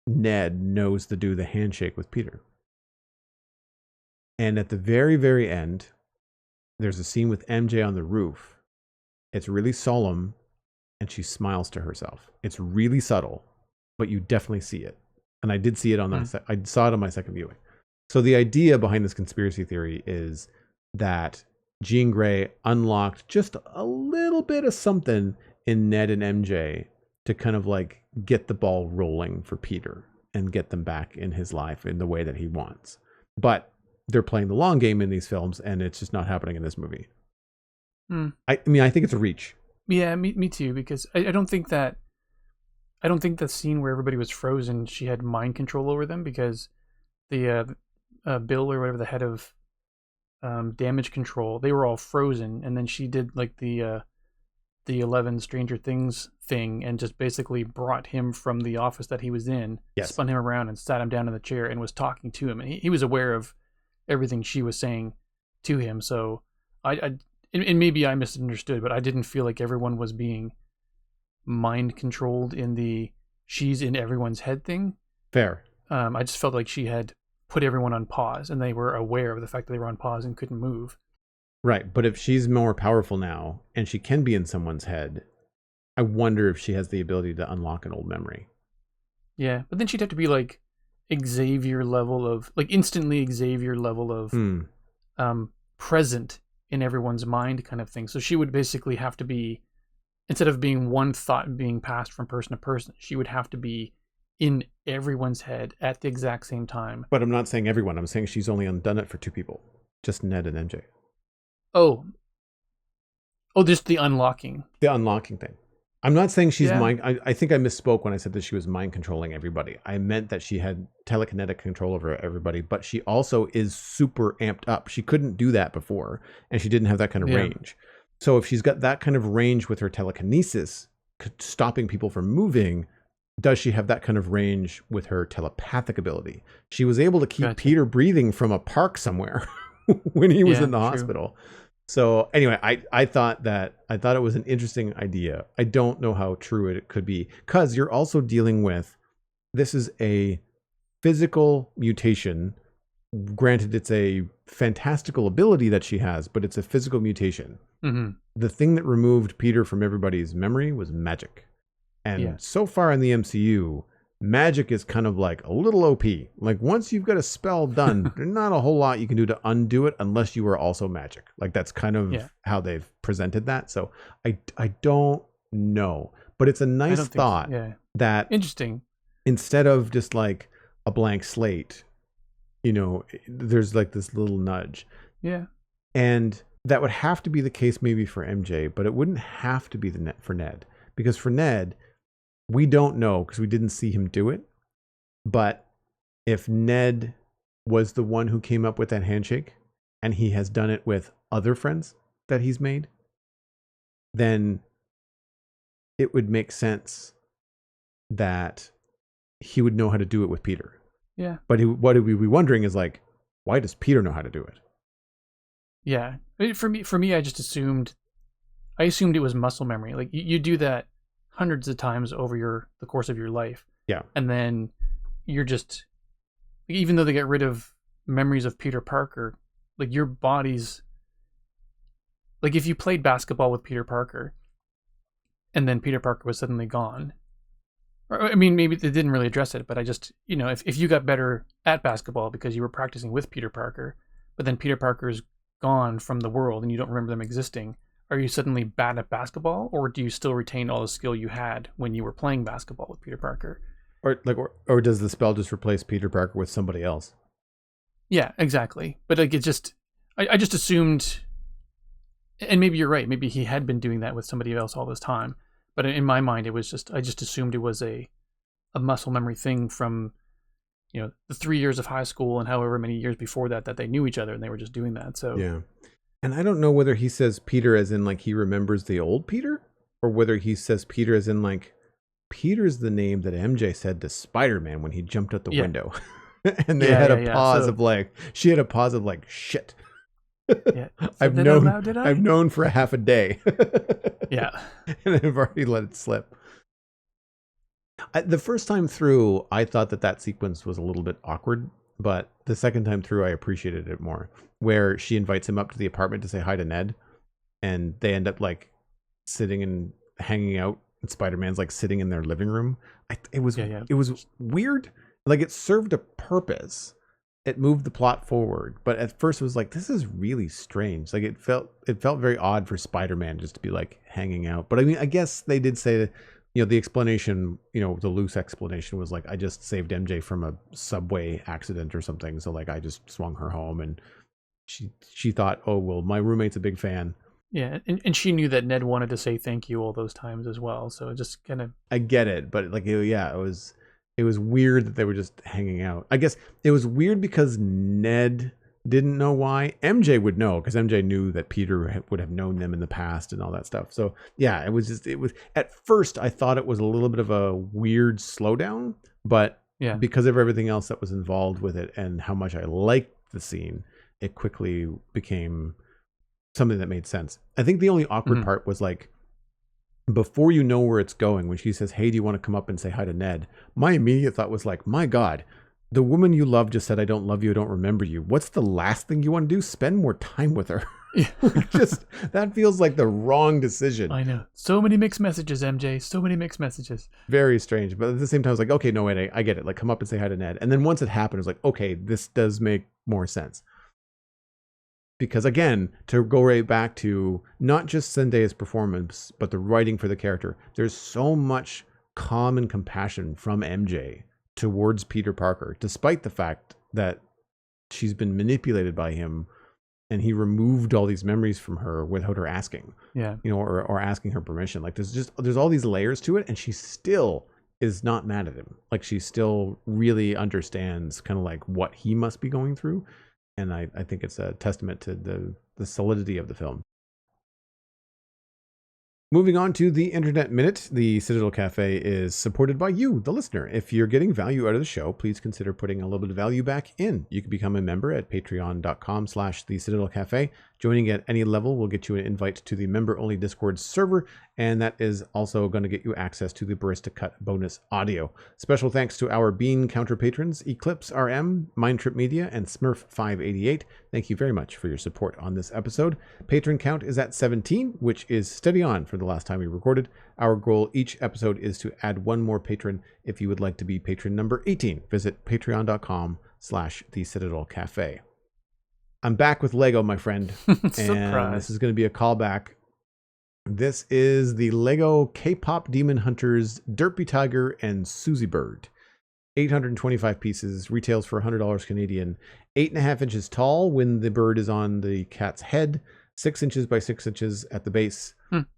Ned knows to do the handshake with Peter. And at the very, very end, there's a scene with MJ on the roof. It's really solemn, and she smiles to herself. It's really subtle, but you definitely see it. And I did see it I saw it on my second viewing. So the idea behind this conspiracy theory is that Jean Grey unlocked just a little bit of something in Ned and MJ to kind of like get the ball rolling for Peter and get them back in his life in the way that he wants. But they're playing the long game in these films, and it's just not happening in this movie. I mean, I think it's a reach. Yeah, me too, because I don't think the scene where everybody was frozen, she had mind control over them, because the Bill or whatever, the head of Damage Control, they were all frozen, and then she did like the 11 Stranger Things thing and just basically brought him from the office that he was in, spun him around and sat him down in the chair and was talking to him, and he was aware of everything she was saying to him. So and maybe I misunderstood, but I didn't feel like everyone was being mind controlled in the she's in everyone's head thing. Fair. I just felt like she had put everyone on pause, and they were aware of the fact that they were on pause and couldn't move. Right, but if she's more powerful now and she can be in someone's head, I wonder if she has the ability to unlock an old memory. Yeah, but then she'd have to be like Xavier level of, like instantly Xavier level of present in everyone's mind kind of thing. So she would basically have to be, instead of being one thought being passed from person to person, she would have to be in everyone's head at the exact same time. But I'm not saying everyone. I'm saying she's only done it for two people, just Ned and MJ. Oh, just the unlocking. The unlocking thing. I'm not saying she's mind. I think I misspoke when I said that she was mind controlling everybody. I meant that she had telekinetic control over everybody, but she also is super amped up. She couldn't do that before, and she didn't have that kind of range. So if she's got that kind of range with her telekinesis, stopping people from moving, does she have that kind of range with her telepathic ability? She was able to keep Peter breathing from a park somewhere when he was in the hospital. So anyway, I thought it was an interesting idea. I don't know how true it could be, because you're also dealing with, this is a physical mutation. Granted, it's a fantastical ability that she has, but it's a physical mutation. Mm-hmm. The thing that removed Peter from everybody's memory was magic. And so far in the MCU, magic is kind of like a little OP. Like once you've got a spell done, there's not a whole lot you can do to undo it unless you are also magic. Like that's kind of how they've presented that. So I don't know, but it's a nice thought that interesting. Instead of just like a blank slate, you know, there's like this little nudge. Yeah. And that would have to be the case maybe for MJ, but it wouldn't have to be for Ned, because for Ned, we don't know because we didn't see him do it. But if Ned was the one who came up with that handshake and he has done it with other friends that he's made, then it would make sense that he would know how to do it with Peter. Yeah. But what we'd be wondering is like, why does Peter know how to do it? Yeah. For me, I just assumed it was muscle memory. Like you do that hundreds of times over the course of your life. Yeah. And then you're just, even though they get rid of memories of Peter Parker, like your body's, like if you played basketball with Peter Parker and then Peter Parker was suddenly gone, or, I mean, maybe they didn't really address it, but I just, you know, if you got better at basketball because you were practicing with Peter Parker, but then Peter Parker's gone from the world and you don't remember them existing, are you suddenly bad at basketball, or do you still retain all the skill you had when you were playing basketball with Peter Parker? Or does the spell just replace Peter Parker with somebody else? Yeah, exactly. But like, it just, I just assumed, and maybe you're right, maybe he had been doing that with somebody else all this time. But in my mind, it was just, I just assumed it was a muscle memory thing from, you know, the 3 years of high school and however many years before that they knew each other and they were just doing that. So yeah. And I don't know whether he says Peter as in like he remembers the old Peter, or whether he says Peter as in like Peter's the name that MJ said to Spider-Man when he jumped out the window. And they had a pause of like, she had a pause of like, shit. Yeah. I've known for a half a day. Yeah. And I've already let it slip. The first time through, I thought that sequence was a little bit awkward, but the second time through, I appreciated it more. Where she invites him up to the apartment to say hi to Ned, and they end up like sitting and hanging out, and Spider-Man's like sitting in their living room. It was weird. Like it served a purpose. It moved the plot forward, but at first it was like, this is really strange. Like it felt very odd for Spider-Man just to be like hanging out. But I mean, I guess they did say that, you know, the explanation, you know, the loose explanation was like, I just saved MJ from a subway accident or something, so like I just swung her home, and she thought, oh well, my roommate's a big fan. Yeah, and she knew that Ned wanted to say thank you all those times as well, so it just kind of, I get it, but like it was weird that they were just hanging out. I guess it was weird because Ned didn't know why. MJ would know, because MJ knew that Peter would have known them in the past and all that stuff. So yeah, it was at first I thought it was a little bit of a weird slowdown, but because of everything else that was involved with it and how much I liked the scene, it quickly became something that made sense. I think the only awkward part was like, before you know where it's going, when she says, hey, do you want to come up and say hi to Ned? My immediate thought was like, my God, the woman you love just said, I don't love you, I don't remember you. What's the last thing you want to do? Spend more time with her. Just, that feels like the wrong decision. I know. So many mixed messages, MJ. So many mixed messages. Very strange. But at the same time, I was like, okay, no, wait, I get it. Like, come up and say hi to Ned. And then once it happened, it was like, okay, this does make more sense. Because again, to go right back to not just Zendaya's performance, but the writing for the character, there's so much calm and compassion from MJ towards Peter Parker, despite the fact that she's been manipulated by him and he removed all these memories from her without her asking. Yeah. Or asking her permission. Like there's all these layers to it, and she still is not mad at him. Like she still really understands kind of like what he must be going through. And I think it's a testament to the solidity of the film. Moving on to the Internet Minute, the Citadel Cafe is supported by you, the listener. If you're getting value out of the show, please consider putting a little bit of value back in. You can become a member at patreon.com/the Citadel Cafe. Joining at any level will get you an invite to the member-only Discord server, and that is also going to get you access to the Barista Cut bonus audio. Special thanks to our Bean Counter patrons, EclipseRM, MindTripMedia, and Smurf588. Thank you very much for your support on this episode. Patron count is at 17, which is steady on for the last time we recorded. Our goal each episode is to add one more patron. If you would like to be patron number 18, visit patreon.com/the Citadel Cafe. I'm back with Lego, my friend. And this is going to be a callback. This is the Lego K-pop Demon Hunters Derpy Tiger and Susie Bird. 825 pieces, retails for $100 Canadian. 8.5 inches tall when the bird is on the cat's head. 6 inches by 6 inches at the base.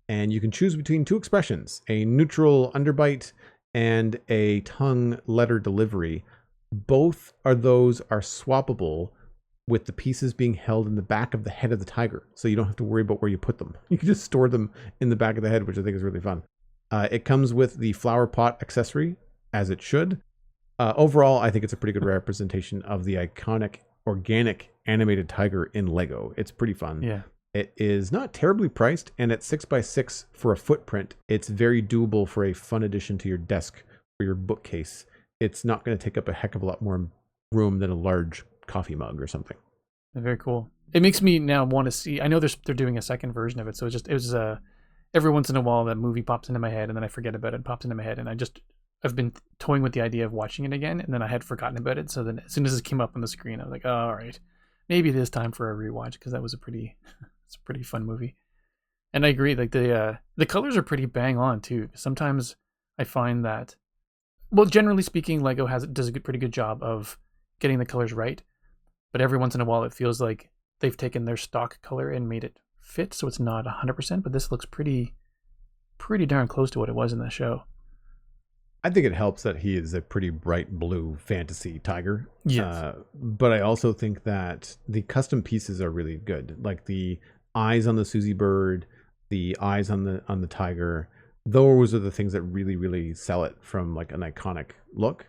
And you can choose between two expressions, a neutral underbite and a tongue letter delivery. Both of those are swappable with the pieces being held in the back of the head of the tiger. So you don't have to worry about where you put them. You can just store them in the back of the head, which I think is really fun. It comes with the flower pot accessory, as it should. Overall, I think it's a pretty good representation of the iconic organic animated tiger in Lego. It's pretty fun. Yeah. It is not terribly priced, and at 6x6 for a footprint, it's very doable for a fun addition to your desk or your bookcase. It's not going to take up a heck of a lot more room than a large coffee mug or something. Very cool. It makes me now want to see. I know they're doing a second version of it, so it was every once in a while that movie pops into my head, and then I forget about it. Pops into my head, and I've been toying with the idea of watching it again, and then I had forgotten about it. So then, as soon as it came up on the screen, I was like, oh, all right, maybe it is time for a rewatch, because that was it's a pretty fun movie. And I agree, like the colors are pretty bang on too. Sometimes I find that, well, generally speaking, Lego does a pretty good job of getting the colors right, but every once in a while it feels like they've taken their stock color and made it fit, so it's not 100%. But this looks pretty darn close to what it was in the show. I think it helps that he is a pretty bright blue fantasy tiger. Yes. But I also think that the custom pieces are really good. Like the eyes on the Susie Bird, the eyes on the tiger. Those are the things that really, really sell it from like an iconic look.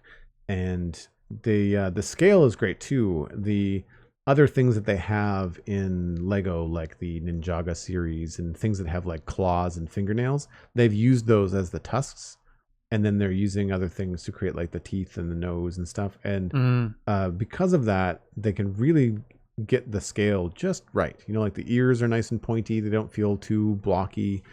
And the scale is great too. The other things that they have in Lego, like the Ninjaga series and things that have like claws and fingernails, they've used those as the tusks. And then they're using other things to create like the teeth and the nose and stuff. And because of that, they can really get the scale just right. You know, like the ears are nice and pointy. They don't feel too blocky.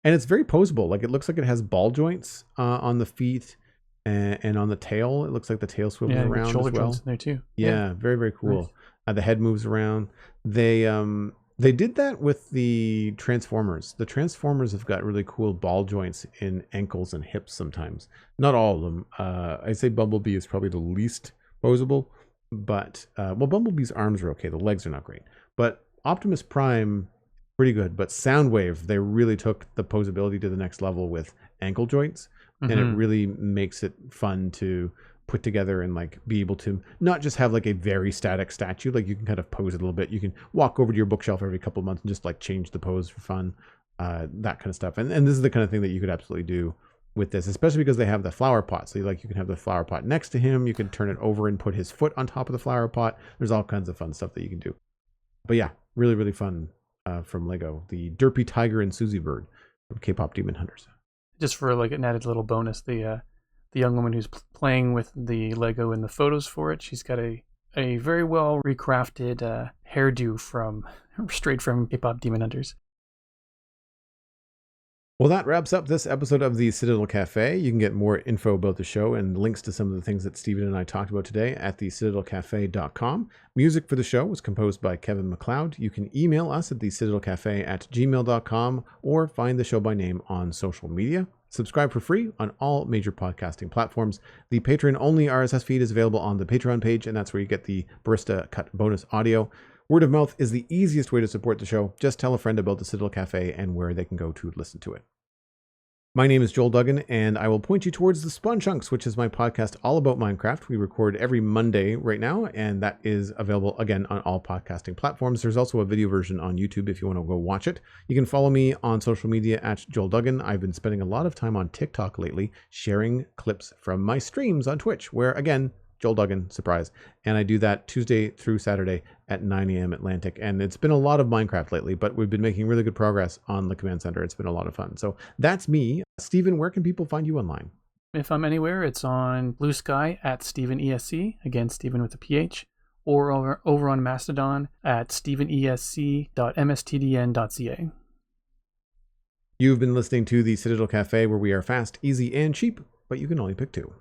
And it's very poseable. Like it looks like it has ball joints on the feet and on the tail. It looks like the tail swivels around shoulder as well. joints in there too. Yeah, very, very cool. Nice. The head moves around. They did that with the Transformers. The Transformers have got really cool ball joints in ankles and hips sometimes. Not all of them. I'd say Bumblebee is probably the least poseable. But, Bumblebee's arms are okay. The legs are not great. But Optimus Prime, pretty good. But Soundwave, they really took the posability to the next level with ankle joints. And it really makes it fun to put together and like be able to not just have like a very static statue. Like you can kind of pose it a little bit. You can walk over to your bookshelf every couple of months and just like change the pose for fun, that kind of stuff. And this is the kind of thing that you could absolutely do with this, especially because they have the flower pot. So you can have the flower pot next to him. You can turn it over and put his foot on top of the flower pot. There's all kinds of fun stuff that you can do. But yeah, really, really fun from Lego. The Derpy Tiger and Susie Bird from K-pop Demon Hunters. Just for like an added little bonus, the young woman who's playing with the Lego in the photos for it, she's got a very well recrafted hairdo straight from K-pop Demon Hunters. Well, that wraps up this episode of the Citadel Cafe. You can get more info about the show and links to some of the things that Steven and I talked about today at thecitadelcafe.com. Music for the show was composed by Kevin MacLeod. You can email us at thecitadelcafe@gmail.com or find the show by name on social media. Subscribe for free on all major podcasting platforms. The Patreon-only RSS feed is available on the Patreon page, and that's where you get the Barista Cut bonus audio. Word of mouth is the easiest way to support the show. Just tell a friend about the Citadel Cafe and where they can go to listen to it. My name is Joel Duggan, and I will point you towards the Spawn Chunks, which is my podcast all about Minecraft. We record every Monday right now, and that is available, again, on all podcasting platforms. There's also a video version on YouTube if you want to go watch it. You can follow me on social media at Joel Duggan. I've been spending a lot of time on TikTok lately, sharing clips from my streams on Twitch, where, again, Joel Duggan, surprise. And I do that Tuesday through Saturday at 9 a.m. Atlantic. And it's been a lot of Minecraft lately, but we've been making really good progress on the command center. It's been a lot of fun. So that's me. Steven, where can people find you online? If I'm anywhere, it's on Blue Sky at StevenESC, again, Steven with a PH, or over on Mastodon at stevenesc.mstdn.ca. You've been listening to the Citadel Cafe, where we are fast, easy, and cheap, but you can only pick two.